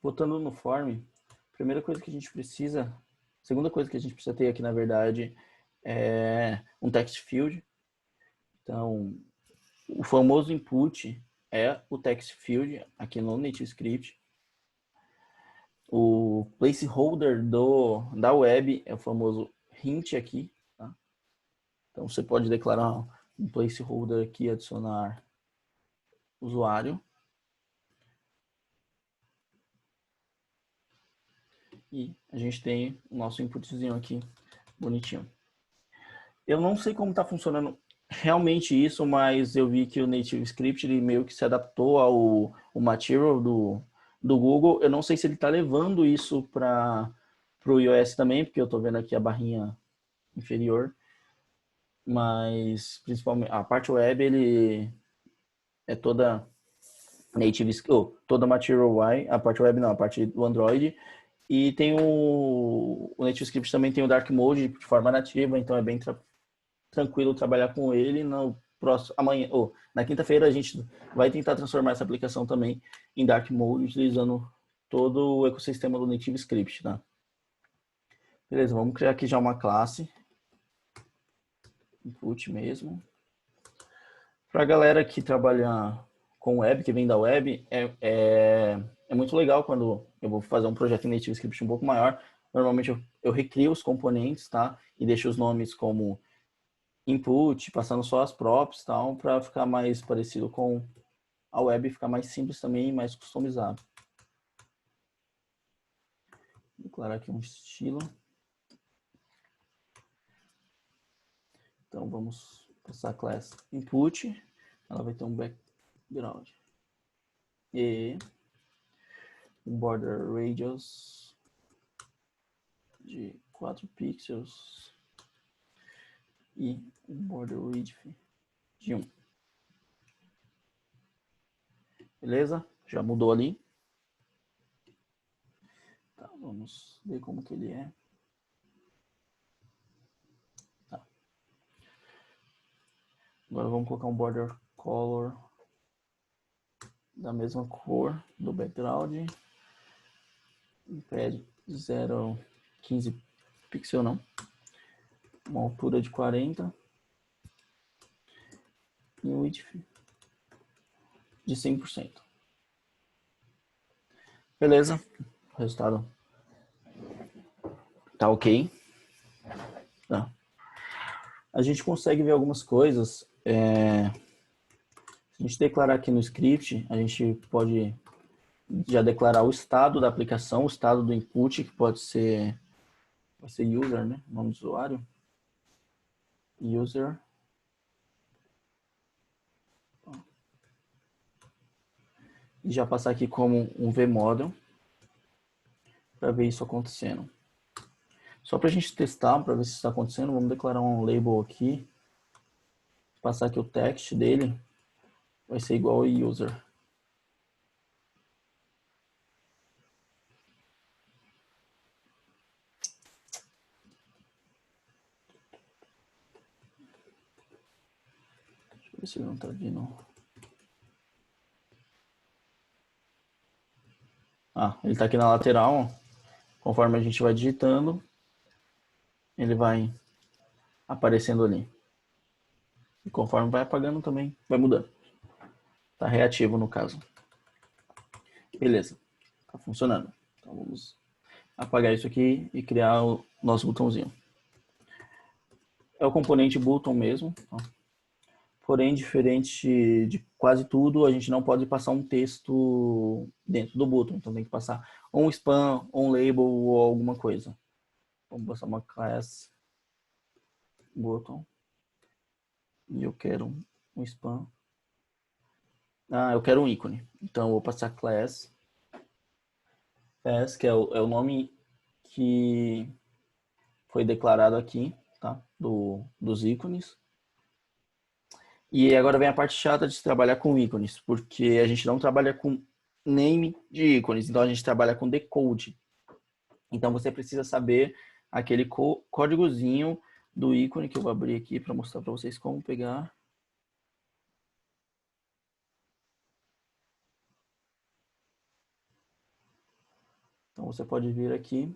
S2: Voltando no form, primeira coisa que a gente precisa, segunda coisa que a gente precisa ter aqui, na verdade, é um text field. Então, o famoso input é o text field aqui no NativeScript. O placeholder da web é o famoso hint aqui. Tá? Então, você pode declarar um placeholder aqui, adicionar usuário. E a gente tem o nosso inputzinho aqui, bonitinho. Eu não sei como está funcionando realmente isso, mas eu vi que o NativeScript ele meio que se adaptou ao material do Google. Eu não sei se ele está levando isso para o iOS também, porque eu estou vendo aqui a barrinha inferior. Mas, principalmente, a parte web, ele é toda toda Material Y. A parte web não, a parte do Android. E tem o NativeScript também tem o Dark Mode de forma nativa, então é bem tranquilo trabalhar com ele. No próximo, amanhã, na quinta-feira a gente vai tentar transformar essa aplicação também em Dark Mode, utilizando todo o ecossistema do NativeScript, tá? Beleza, vamos criar aqui já uma classe. Input mesmo. Para a galera que trabalha com web, que vem da web, é muito legal quando eu vou fazer um projeto em NativeScript um pouco maior. Normalmente eu recrio os componentes, tá? E deixo os nomes como input, passando só as props, tal, para ficar mais parecido com a web, ficar mais simples também e mais customizado. Vou declarar aqui um estilo. Então vamos passar a class input. Ela vai ter um background e um border radius de 4 pixels e um border width de 1. Beleza? Já mudou ali. Tá, vamos ver como que ele é. Tá. Agora vamos colocar um border color da mesma cor do background. Impede 0,15 pixel não. Uma altura de 40 e um width de 100%. Beleza, o resultado tá ok. Tá. A gente consegue ver algumas coisas. Se a gente declarar aqui no script, a gente pode já declarar o estado da aplicação, o estado do input, que pode ser, vai ser user, né? Nome do usuário. User. E já passar aqui como um vModel para ver isso acontecendo. Só para a gente testar, para ver se está acontecendo, vamos declarar um label aqui. Passar aqui o text dele. Vai ser igual ao user. Deixa eu ver se ele não está vindo. Ele está aqui na lateral. Ó. Conforme a gente vai digitando, ele vai aparecendo ali. E conforme vai apagando também, vai mudando. Está reativo no caso. Beleza. Está funcionando. Então vamos apagar isso aqui e criar o nosso botãozinho. É o componente button mesmo. Ó. Porém, diferente de quase tudo, a gente não pode passar um texto dentro do button. Então tem que passar ou um spam, ou um label, ou alguma coisa. Vamos passar uma class button. E eu quero um spam. Eu quero um ícone. Então eu vou passar class que é o nome que foi declarado aqui, tá? Dos ícones. E agora vem a parte chata de se trabalhar com ícones, porque a gente não trabalha com name de ícones, então a gente trabalha com decode. Então você precisa saber aquele códigozinho do ícone que eu vou abrir aqui para mostrar para vocês como pegar. Então você pode vir aqui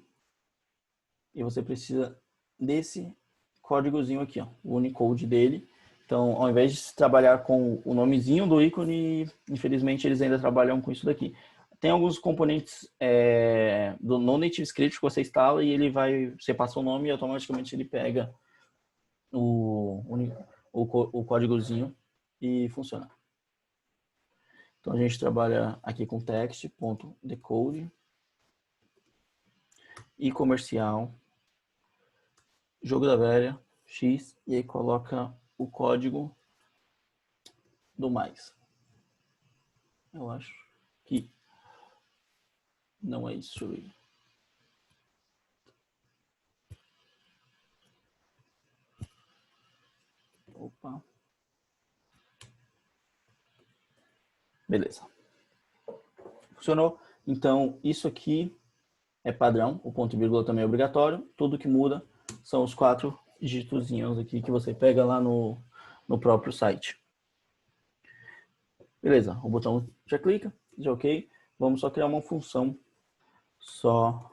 S2: e você precisa desse códigozinho aqui, ó, o Unicode dele. Então, ao invés de se trabalhar com o nomezinho do ícone, infelizmente eles ainda trabalham com isso daqui. Tem alguns componentes no NativeScript que você instala e você passa o nome e automaticamente ele pega o códigozinho e funciona. Então a gente trabalha aqui com text.decode e comercial, jogo da velha, X, e aí coloca o código do mais. Eu acho que não é isso. Deixa eu ver. Opa. Beleza. Funcionou. Então, isso aqui é padrão. O ponto e vírgula também é obrigatório. Tudo que muda são os 4 dígitozinhos aqui que você pega lá no próprio site. Beleza. O botão já clica, já ok. Vamos só criar uma função só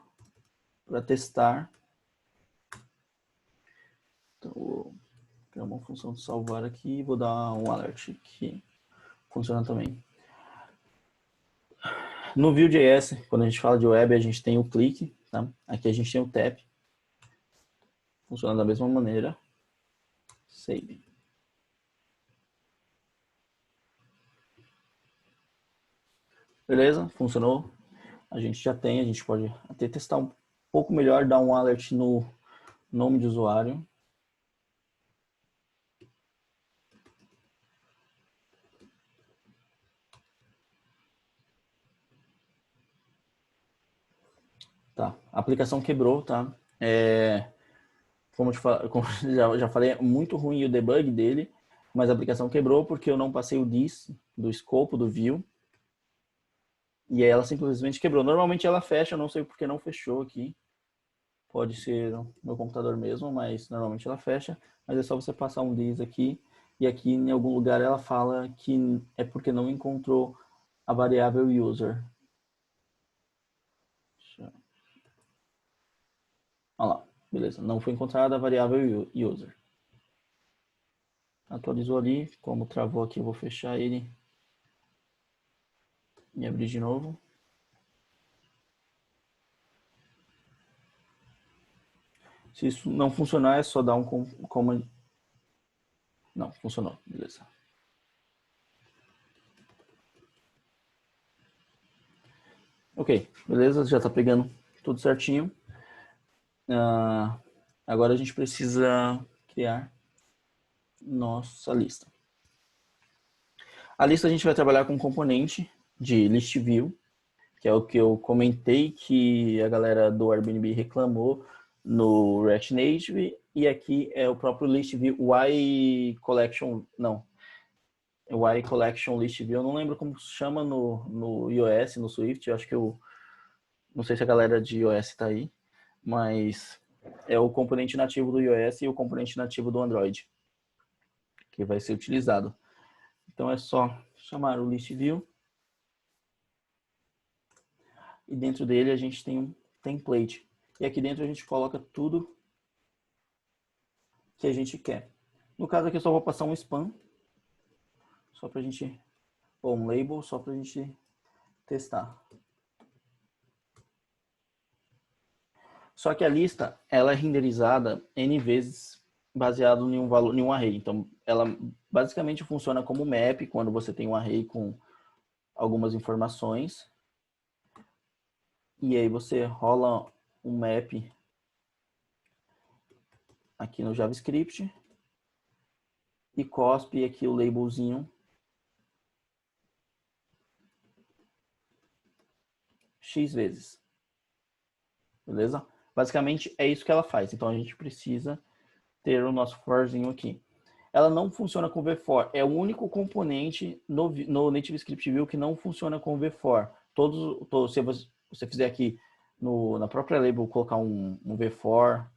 S2: para testar. Então, vou criar uma função de salvar aqui. Vou dar um alert que funciona também. No Vue.js, quando a gente fala de web, a gente tem o clique, tá? Aqui a gente tem o tap. Funciona da mesma maneira. Save. Beleza? Funcionou. A gente pode até testar um pouco melhor, dar um alert no nome de usuário. Tá, a aplicação quebrou, tá? Como já falei, é muito ruim o debug dele, mas a aplicação quebrou porque eu não passei o this do escopo do Vue. E aí ela simplesmente quebrou. Normalmente ela fecha, eu não sei porque não fechou aqui. Pode ser no meu computador mesmo, mas normalmente ela fecha. Mas é só você passar um this aqui. E aqui em algum lugar ela fala que é porque não encontrou a variável user. Olha lá, beleza. Não foi encontrada a variável user. Atualizou ali. Como travou aqui, eu vou fechar ele e abrir de novo. Se isso não funcionar, é só dar um comando. Não, funcionou. Beleza. Ok, beleza. Já está pegando tudo certinho. Agora a gente precisa criar nossa lista. A lista a gente vai trabalhar com um componente de list view, que é o que eu comentei que a galera do Airbnb reclamou no React Native, e aqui é o próprio list view, Y Collection list view. Eu não lembro como se chama no iOS, no Swift. Eu acho que não sei se a galera de iOS está aí, mas é o componente nativo do iOS e o componente nativo do Android que vai ser utilizado. Então é só chamar o list view e dentro dele a gente tem um template. E aqui dentro a gente coloca tudo que a gente quer. No caso aqui eu só vou passar um span, só para a gente, ou um label, só para a gente testar. Só que a lista, ela é renderizada N vezes baseado em um valor, em um array. Então, ela basicamente funciona como map, quando você tem um array com algumas informações. E aí você rola um map aqui no JavaScript e cospe aqui o labelzinho X vezes. Beleza? Basicamente é isso que ela faz. Então a gente precisa ter o nosso forzinho aqui. Ela não funciona com VFor. É o único componente no NativeScript Vue que não funciona com VFor. Se você fizer aqui na própria label colocar um VFor,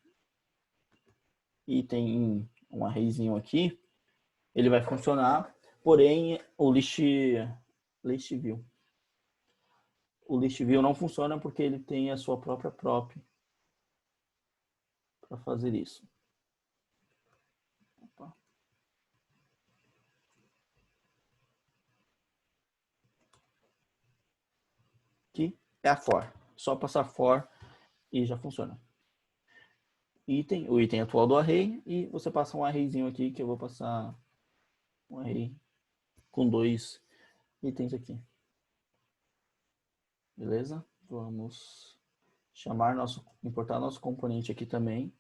S2: item, um arrayzinho aqui, ele vai funcionar, porém o list view. O list view não funciona porque ele tem a sua própria prop para fazer isso. Opa. Aqui é a for. Só passar for e já funciona. O item atual do array, e você passa um arrayzinho aqui, que eu vou passar um array com 2 itens aqui. Beleza? Vamos importar nosso componente aqui também.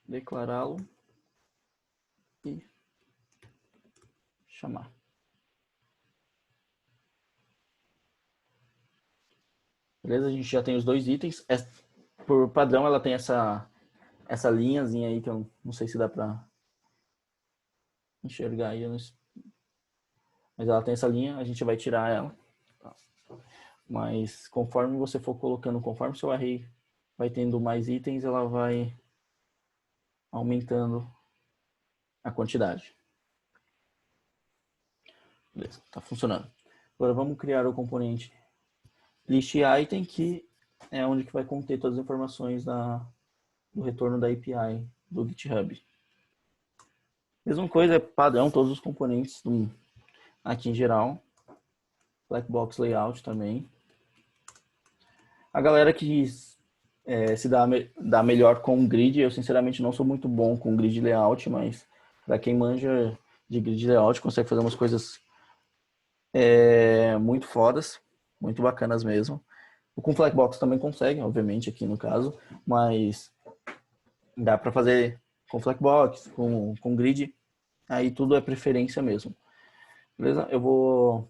S2: Declará-lo e chamar. Beleza? A gente já tem os 2 itens. Por padrão, ela tem essa linhazinha aí, que eu não sei se dá para enxergar aí. Mas ela tem essa linha, a gente vai tirar ela. Mas conforme você for colocando, conforme seu array vai tendo mais itens, ela vai aumentando a quantidade. Beleza, tá funcionando. Agora vamos criar o componente list item, que é onde que vai conter todas as informações do retorno da API do GitHub. Mesma coisa, é padrão, todos os componentes aqui em geral. Blackbox layout também. A galera que se dá melhor com grid, eu sinceramente não sou muito bom com grid layout, mas para quem manja de grid layout consegue fazer umas coisas muito fodas, muito bacanas mesmo. Com Flexbox também consegue, obviamente, aqui no caso, mas dá para fazer com Flexbox, com grid, aí tudo é preferência mesmo. Beleza? Eu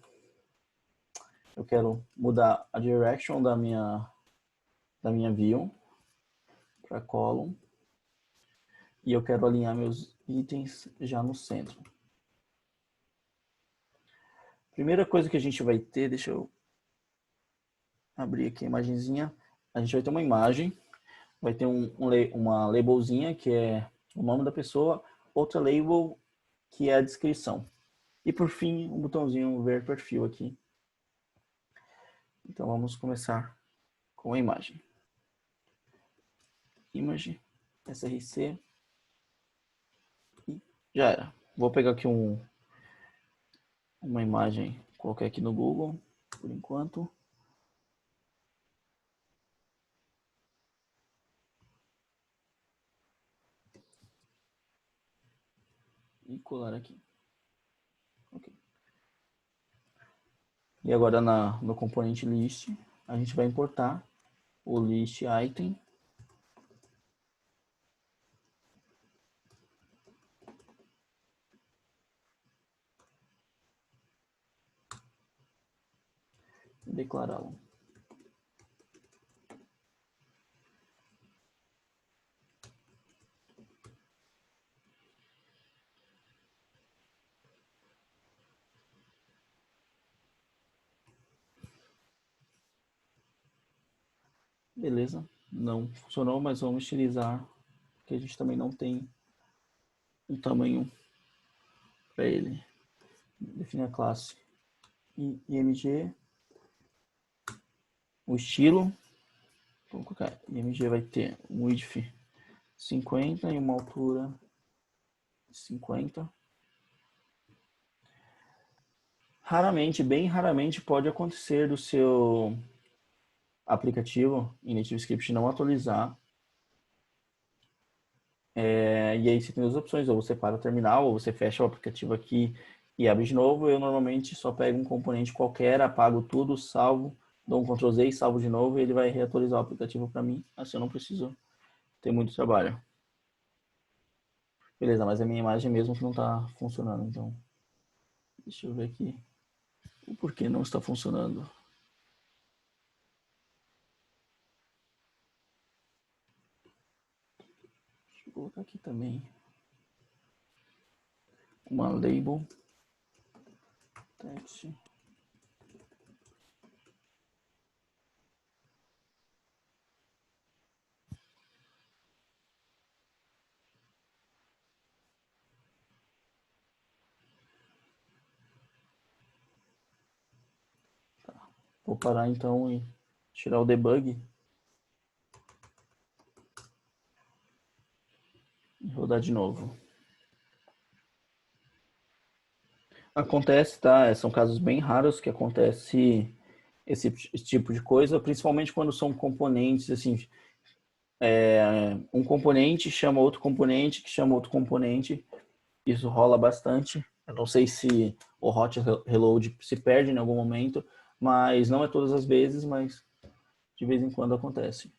S2: quero mudar a direction da minha view para column e eu quero alinhar meus itens já no centro. Primeira coisa que a gente vai ter, deixa eu abrir aqui a imagenzinha. A gente vai ter uma imagem, vai ter uma labelzinha, que é o nome da pessoa, outra label, que é a descrição. E por fim, um botãozinho ver perfil aqui. Então vamos começar com a imagem. Image, src, e já era. Vou pegar aqui uma imagem qualquer aqui no Google, por enquanto. E colar aqui. Ok. E agora no componente list, a gente vai importar o list item. E declará-lo. Beleza, não funcionou, mas vamos estilizar, porque a gente também não tem um tamanho para ele. Definir a classe img, o estilo, vamos colocar, img vai ter um width 50 e uma altura 50. Raramente, bem raramente pode acontecer do seu aplicativo em NativeScript não atualizar. E aí você tem duas opções, ou você para o terminal, ou você fecha o aplicativo aqui e abre de novo. Eu normalmente só pego um componente qualquer, apago tudo, salvo, dou um Ctrl Z e salvo de novo, e ele vai reatualizar o aplicativo para mim. Assim eu não preciso ter muito trabalho. Beleza, mas a minha imagem mesmo que não está funcionando, então deixa eu ver aqui o porquê não está funcionando. Deixa eu colocar aqui também uma label text. Vou parar então e tirar o debug. E rodar de novo. Acontece, tá? São casos bem raros que acontece esse tipo de coisa, principalmente quando são componentes, assim, um componente chama outro componente, que chama outro componente. Isso rola bastante. Eu não sei se o hot reload se perde em algum momento, mas não é todas as vezes, mas de vez em quando acontece.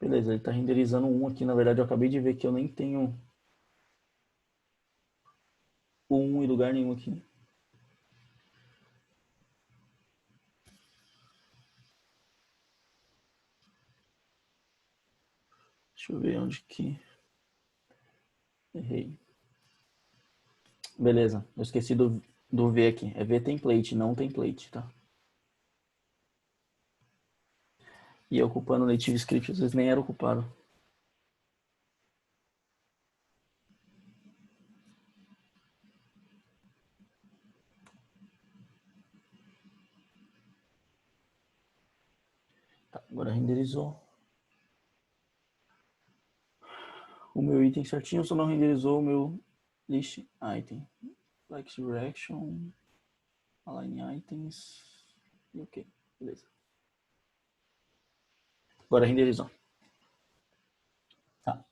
S2: Beleza, ele está renderizando um aqui. Na verdade, eu acabei de ver que eu nem tenho um em lugar nenhum aqui. Deixa eu ver onde que... Errei. Beleza, eu esqueci do V aqui. É V template, não template, tá? E eu ocupando o Native Script, às vezes nem era ocupado. Tá, agora renderizou. O meu item certinho, só não renderizou o meu list item. Flex direction, align items, e ok, beleza. Agora renderizou. Tá.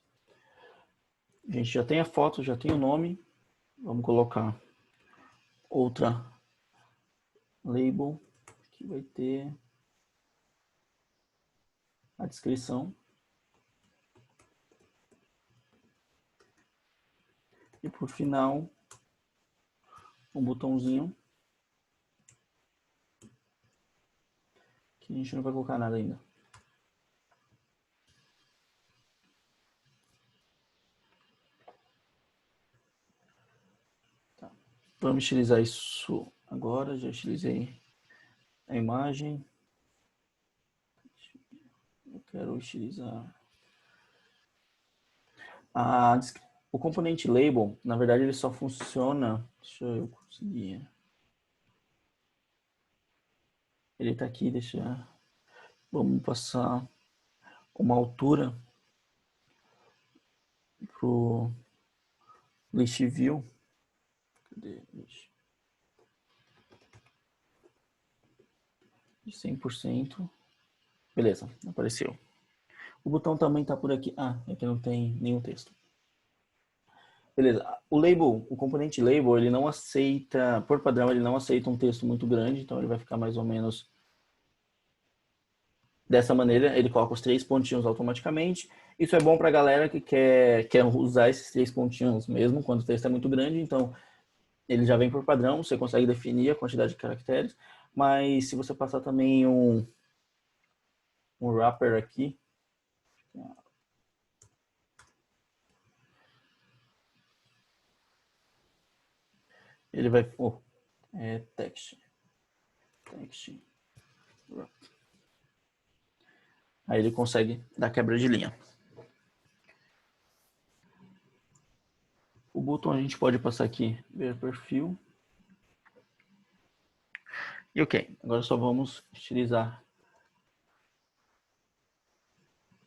S2: A gente já tem a foto, já tem o nome. Vamos colocar outra label que vai ter a descrição. E por final, um botãozinho. Que a gente não vai colocar nada ainda. Tá. Vamos utilizar isso agora. Já utilizei a imagem. Eu quero utilizar o componente label. Na verdade, ele só funciona. Deixa eu conseguir. Ele está aqui. Vamos passar uma altura pro list view. Cadê? De 100%. Beleza, apareceu. O botão também está por aqui. Ah, aqui não tem nenhum texto. Beleza. O label, o componente label, ele não aceita, por padrão, ele não aceita um texto muito grande, então ele vai ficar mais ou menos dessa maneira. Ele coloca os 3 pontinhos automaticamente. Isso é bom para a galera que quer usar esses 3 pontinhos mesmo quando o texto é muito grande, então ele já vem por padrão, você consegue definir a quantidade de caracteres, mas se você passar também um wrapper aqui, ele vai... text. Aí ele consegue dar quebra de linha. O botão a gente pode passar aqui, ver perfil. E ok, agora só vamos utilizar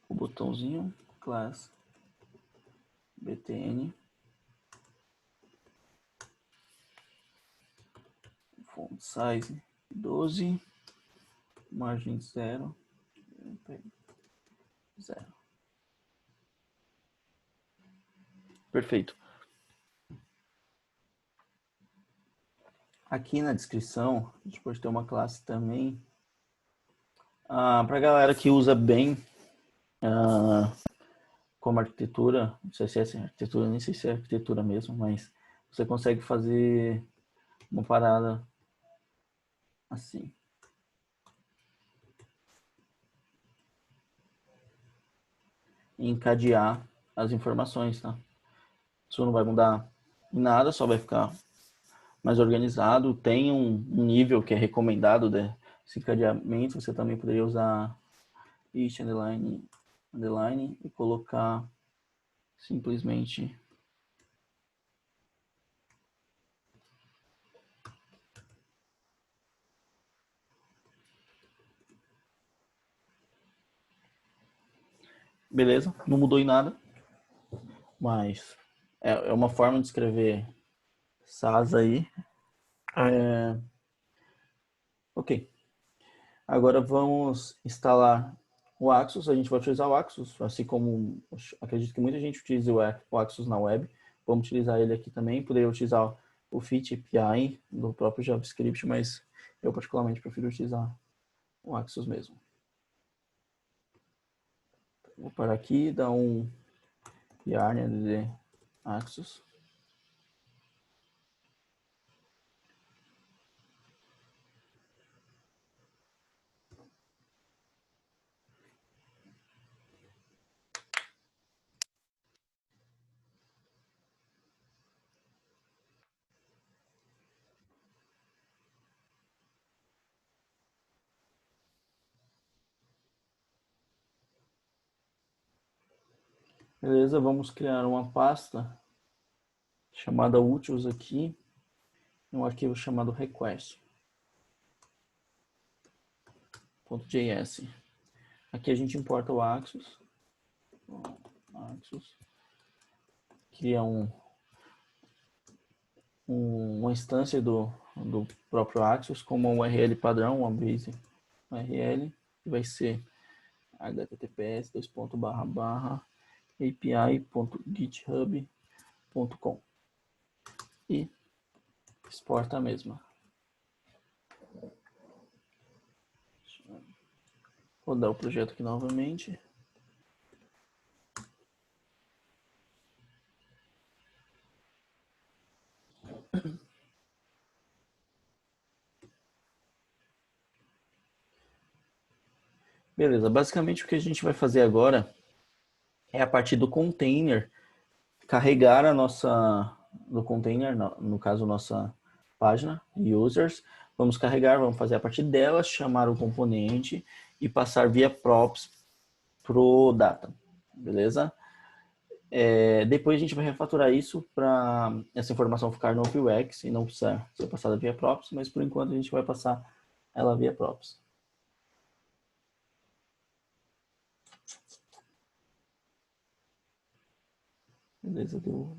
S2: o botãozinho, class btn, font size 12, margem 0. Perfeito. Aqui na descrição, a gente pode ter uma classe também para a galera que usa bem como arquitetura, não sei se é assim, arquitetura, nem sei se é arquitetura mesmo, mas você consegue fazer uma parada assim. E encadear as informações, tá? Isso não vai mudar nada, só vai ficar mais organizado. Tem um nível que é recomendado desse encadeamento. Você também poderia usar each underline e colocar simplesmente beleza, não mudou em nada, mas é uma forma de escrever SAS aí. Ok. Agora vamos instalar o Axos. A gente vai utilizar o Axos, assim como acredito que muita gente utiliza o Axos na web. Vamos utilizar ele aqui também. Poderia utilizar o Fit API do próprio JavaScript, mas eu particularmente prefiro utilizar o Axos mesmo. Vou parar aqui, dar um yarn de Axos. Beleza, vamos criar uma pasta chamada úteis aqui, um arquivo chamado request.js. Aqui a gente importa o Axos, cria uma instância do próprio Axos como um URL padrão, uma base URL, que vai ser https://api.github.com e exporta a mesma. Rodar o projeto aqui novamente. Beleza, basicamente o que a gente vai fazer agora é a partir do container carregar a nossa, no container, no caso nossa página, users, vamos carregar, vamos fazer a partir dela, chamar o componente e passar via props pro data, beleza? Depois a gente vai refatorar isso para essa informação ficar no Vuex e não precisar ser passada via props, mas por enquanto a gente vai passar ela via props. Beleza, deu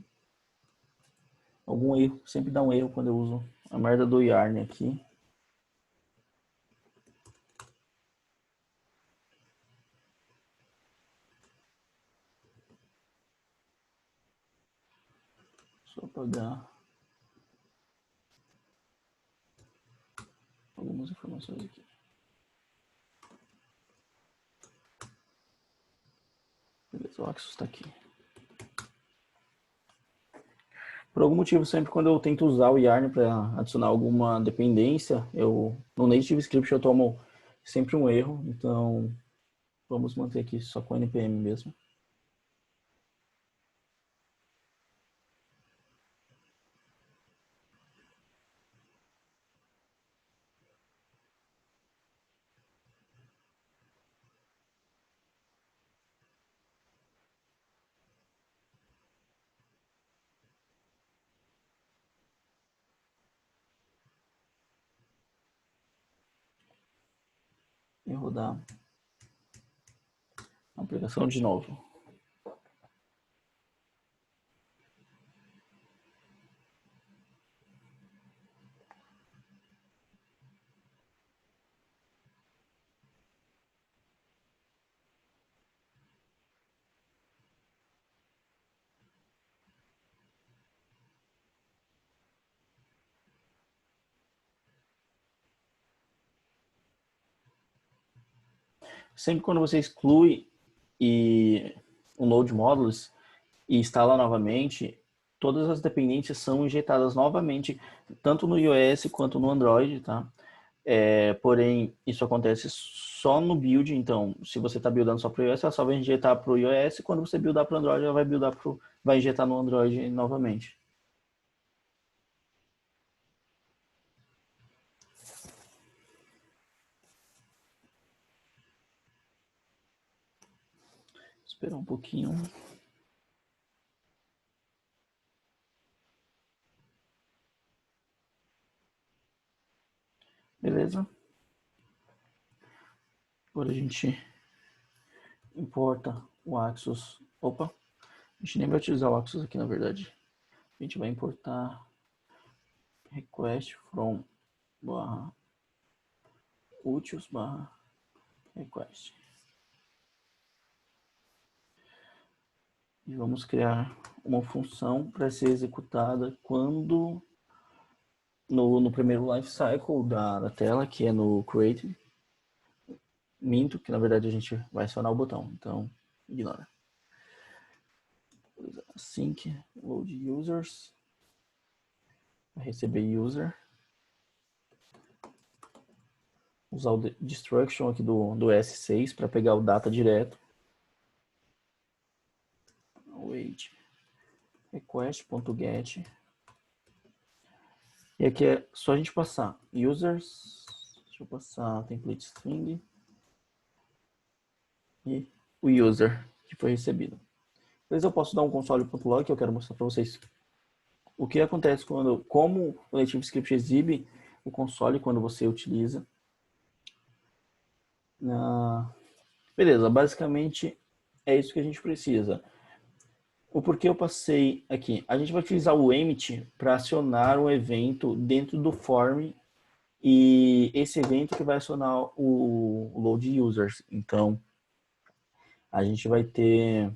S2: algum erro, sempre dá um erro quando eu uso a merda do yarn aqui. Só apagar algumas informações aqui. Beleza, o Axos está aqui. Por algum motivo, sempre quando eu tento usar o Yarn para adicionar alguma dependência, no Native Script eu tomo sempre um erro, então vamos manter aqui só com npm mesmo. E rodar a aplicação de novo. Sempre quando você exclui o Node Modules e instala novamente, todas as dependências são injetadas novamente, tanto no iOS quanto no Android, tá? Porém, isso acontece só no build, então, se você está buildando só para o iOS, ela só vai injetar para o iOS, quando você buildar para o Android, ela vai injetar no Android novamente. Esperar um pouquinho. Beleza. Agora a gente importa o Axos. Opa, a gente nem vai utilizar o Axos aqui, na verdade. A gente vai importar request from barra utils barra request. E vamos criar uma função para ser executada quando no primeiro lifecycle da tela, que é no create. Minto, que na verdade a gente vai acionar o botão, então ignora. Sync load users. Vai receber user. Usar o destruction aqui do S6 para pegar o data direto. Wait. Request.get. E aqui é só a gente passar users. Deixa eu passar template string. E o user que foi recebido. Depois eu posso dar um console.log que eu quero mostrar para vocês o que acontece como o NativeScript exibe o console quando você utiliza. Beleza, basicamente é isso que a gente precisa. O porquê eu passei aqui? A gente vai utilizar o emit para acionar um evento dentro do form e esse evento que vai acionar o load users. Então, a gente vai ter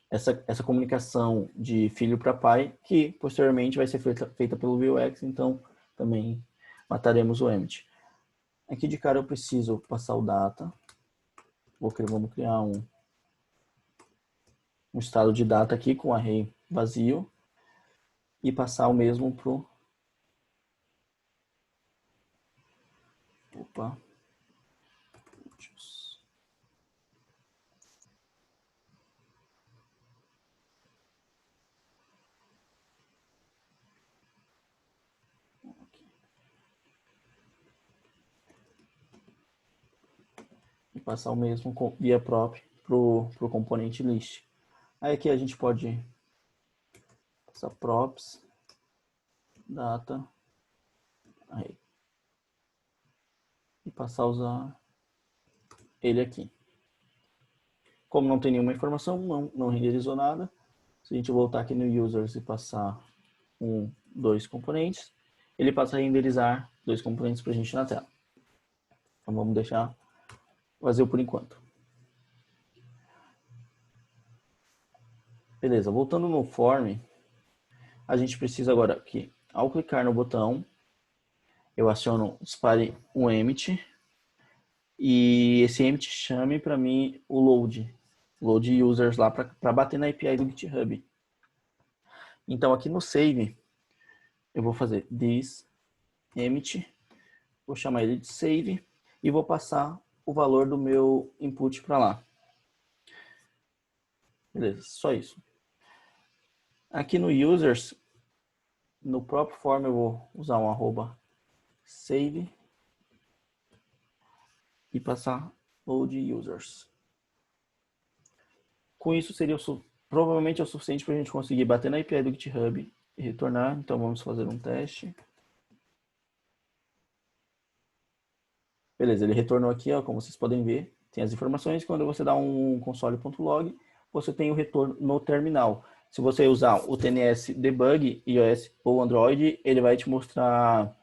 S2: essa comunicação de filho para pai, que posteriormente vai ser feita pelo Vuex, então também mataremos o emit. Aqui de cara eu preciso passar o data. Vamos criar um estado de data aqui com array vazio e passar o mesmo pro e passar o mesmo via prop pro componente list. Aí aqui a gente pode passar props data array e passar a usar ele aqui. Como não tem nenhuma informação, não renderizou nada. Se a gente voltar aqui no users e passar dois componentes, ele passa a renderizar dois componentes para a gente na tela. Então vamos deixar vazio por enquanto. Beleza, voltando no form, a gente precisa agora que, ao clicar no botão, eu aciono, dispare um emit, e esse emit chame para mim o load users lá para bater na API do GitHub. Então aqui no save, eu vou fazer this emit, vou chamar ele de save e vou passar o valor do meu input para lá. Beleza, só isso. Aqui no users, no próprio form eu vou usar um arroba save e passar load users. Com isso seria provavelmente é o suficiente para a gente conseguir bater na API do GitHub e retornar. Então vamos fazer um teste. Beleza, ele retornou aqui, ó, como vocês podem ver, tem as informações. Quando você dá um console.log, você tem o retorno no terminal. Se você usar o TNS Debug, iOS ou Android, ele vai te mostrar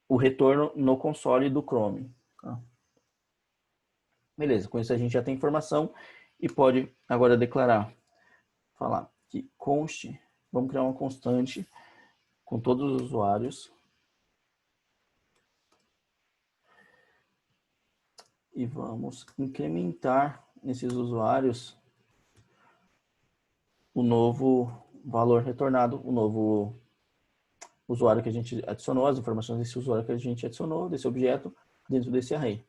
S2: o retorno no console do Chrome. Tá? Beleza, com isso a gente já tem informação e pode agora falar que const, vamos criar uma constante com todos os usuários. E vamos incrementar nesses usuários o novo valor retornado, o novo usuário que a gente adicionou, as informações desse usuário que a gente adicionou, desse objeto, dentro desse array.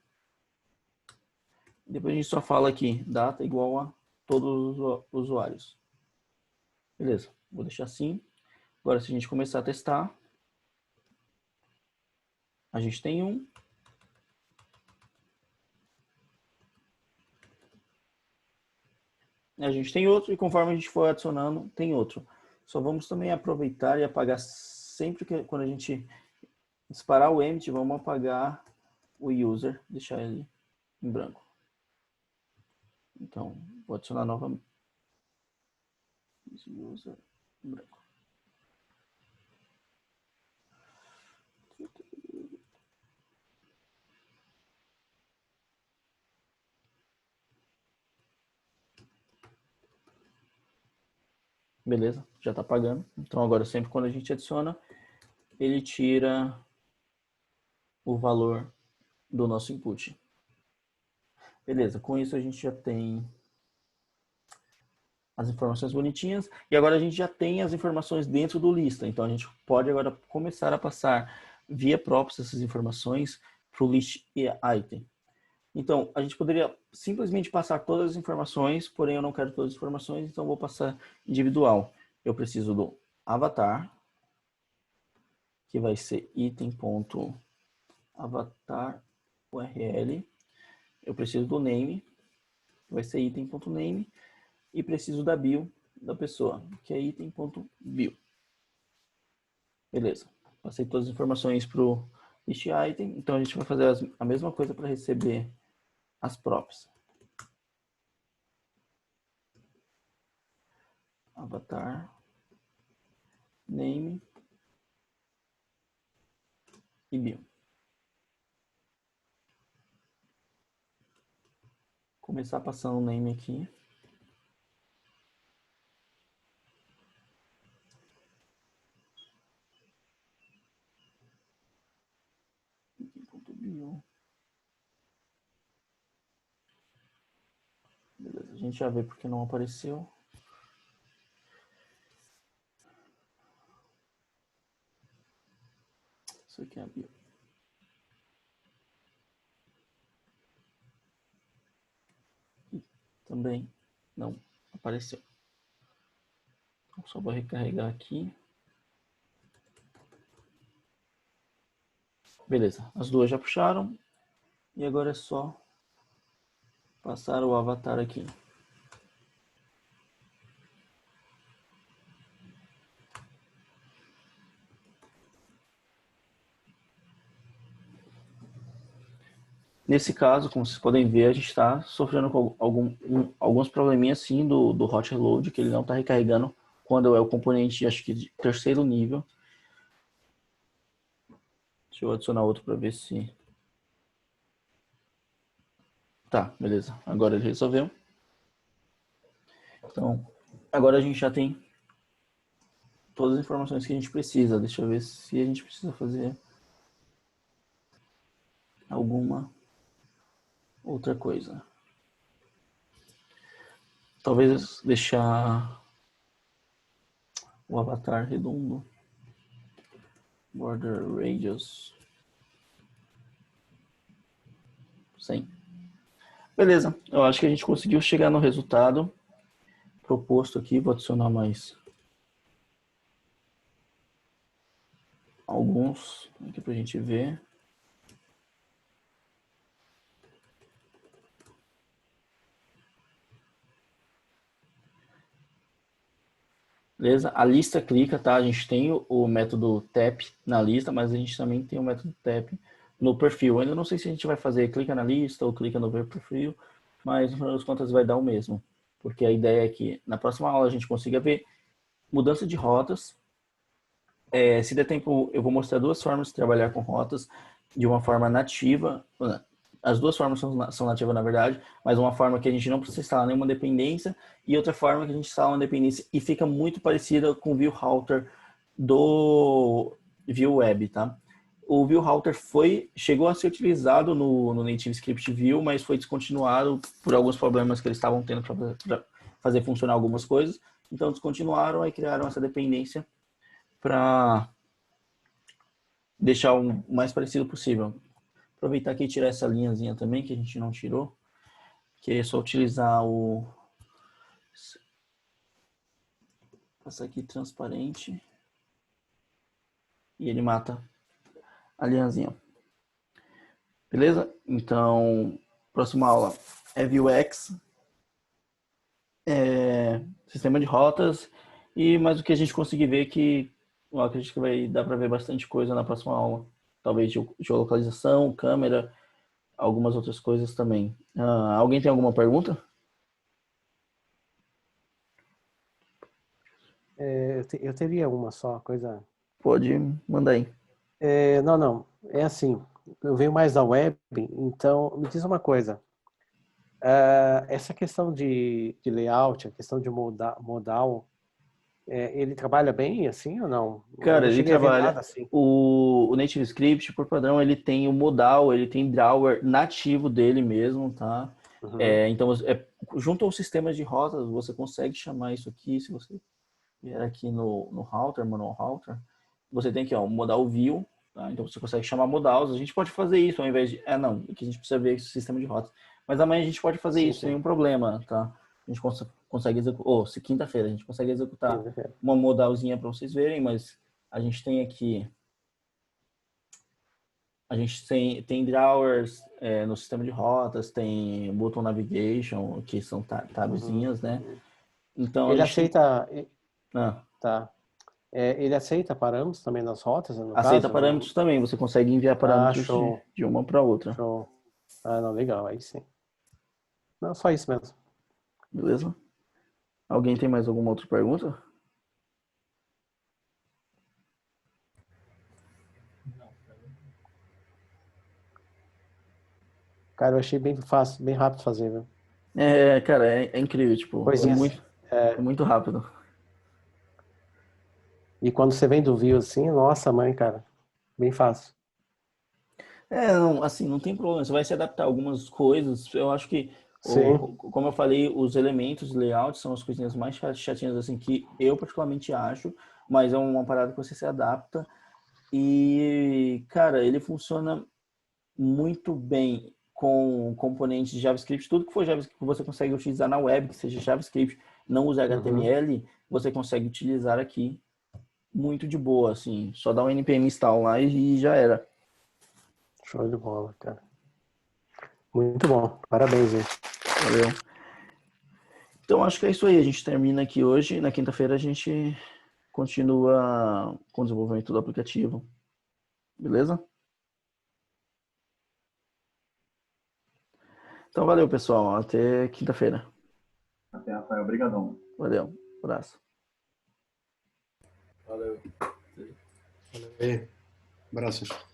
S2: Depois a gente só fala aqui, data igual a todos os usuários. Beleza, vou deixar assim. Agora, se a gente começar a testar, a gente tem um. A gente tem outro e conforme a gente for adicionando, tem outro. Só vamos também aproveitar e apagar sempre quando a gente disparar o empty, vamos apagar o user, deixar ele em branco. Então, vou adicionar novamente. User em branco. Beleza, já está apagando. Então agora sempre quando a gente adiciona, ele tira o valor do nosso input. Beleza, com isso a gente já tem as informações bonitinhas e agora a gente já tem as informações dentro do lista. Então a gente pode agora começar a passar via props essas informações para o list item. Então a gente poderia simplesmente passar todas as informações, porém eu não quero todas as informações, então eu vou passar individual. Eu preciso do avatar, que vai ser item.avatar URL. Eu preciso do name, que vai ser item.name. E preciso da bio da pessoa, que é item.bio. Beleza. Passei todas as informações para o list item. Então a gente vai fazer a mesma coisa para receber as props. Avatar, name e bio. Começar passando o name aqui. Bio. Beleza, a gente já vê porque não apareceu. Isso aqui é a bio. E também não apareceu. Então, só vou recarregar aqui. Beleza, as duas já puxaram. E agora é só passar o avatar aqui. Nesse caso, como vocês podem ver, a gente está sofrendo com alguns probleminhas assim do hot reload, que ele não está recarregando quando é o componente, acho que de terceiro nível. Deixa eu adicionar outro para ver se... Tá, beleza. Agora ele resolveu. Então, agora a gente já tem todas as informações que a gente precisa. Deixa eu ver se a gente precisa fazer alguma outra coisa. Talvez deixar o avatar redondo. Border radius 100. Beleza, eu acho que a gente conseguiu chegar no resultado proposto aqui. Vou adicionar mais alguns aqui para a gente ver. Beleza? A lista clica, tá? A gente tem o método tap na lista, mas a gente também tem o método tap no perfil. Eu ainda não sei se a gente vai fazer clica na lista ou clica no ver perfil, mas no final das contas vai dar o mesmo. Porque a ideia é que na próxima aula a gente consiga ver mudança de rotas. Se der tempo, eu vou mostrar duas formas de trabalhar com rotas de uma forma nativa. As duas formas são nativas, na verdade, mas uma forma que a gente não precisa instalar nenhuma dependência e outra forma que a gente instala uma dependência e fica muito parecida com o View Router do View Web, tá? O View Router chegou a ser utilizado no NativeScript View, mas foi descontinuado por alguns problemas que eles estavam tendo para fazer funcionar algumas coisas. Então descontinuaram e criaram essa dependência para deixar o mais parecido possível. Aproveitar aqui e tirar essa linhazinha também, que a gente não tirou. Que é só utilizar o... Passar aqui transparente. E ele mata a linhazinha. Beleza? Então, próxima aula é Vuex. Sistema de rotas. E mais o que a gente conseguir ver que eu acredito que vai dar para ver bastante coisa na próxima aula. talvez geolocalização, câmera, algumas outras coisas também. Alguém tem alguma pergunta?
S5: Eu teria uma só coisa.
S2: Pode mandar aí.
S5: Não. É assim, eu venho mais da web, então me diz uma coisa. Essa questão de layout, a questão de modal, ele trabalha bem assim ou não? Eu
S2: Cara,
S5: não
S2: ele
S5: cheguei a ver
S2: trabalha.
S5: nada assim.
S2: O NativeScript, por padrão, ele tem o modal, ele tem drawer nativo dele mesmo, tá?
S5: Uhum.
S2: Então, junto aos sistemas de rotas, você consegue chamar isso aqui, se você vier aqui no router, manual router, você tem aqui, ó, modal view, tá? Então você consegue chamar modals. A gente pode fazer isso ao invés de... não, aqui a gente precisa ver esse sistema de rotas. Mas amanhã a gente pode fazer
S5: Sim,
S2: isso sem
S5: sim.
S2: nenhum problema, tá? A gente consegue executar, se quinta-feira a gente consegue executar
S5: Quinta-feira.
S2: uma modalzinha para vocês verem, mas a gente tem aqui, a gente tem drawers no sistema de rotas, tem button navigation, que são tabzinhas, né? Então
S5: Ele
S2: a gente
S5: aceita.
S2: tem...
S5: Tá. Ele aceita parâmetros também nas rotas, no
S2: Aceita
S5: caso?
S2: parâmetros também, você consegue enviar parâmetros
S5: Show.
S2: de uma para outra.
S5: Show. Não, legal, aí sim. Não, só isso mesmo.
S2: Beleza? Alguém tem mais alguma outra pergunta?
S5: Cara, eu achei bem fácil, bem rápido fazer, viu?
S2: Cara, é incrível, tipo,
S5: Coisinhas.
S2: é muito rápido.
S5: E quando você vem do Vue assim, nossa mãe, cara, bem fácil.
S2: Não, assim, não tem problema, você vai se adaptar a algumas coisas, eu acho que,
S5: Sim.
S2: como eu falei, os elementos de layout são as coisinhas mais chatinhas, assim, que eu particularmente acho, mas é uma parada que você se adapta e, cara, ele funciona muito bem com componentes de JavaScript, tudo que for JavaScript que você consegue utilizar na web, que seja JavaScript, não use HTML, você consegue utilizar aqui muito de boa, assim, só dá um npm install lá e já era.
S5: Show de bola, cara. Muito bom. Parabéns, hein?
S2: Valeu. Então acho que é isso aí, a gente termina aqui hoje, na quinta-feira a gente continua com o desenvolvimento do aplicativo. Beleza? Então valeu, pessoal, até quinta-feira.
S9: Até, Rafael. Obrigadão.
S2: Valeu, abraço.
S7: Valeu.
S3: Valeu. Abraços.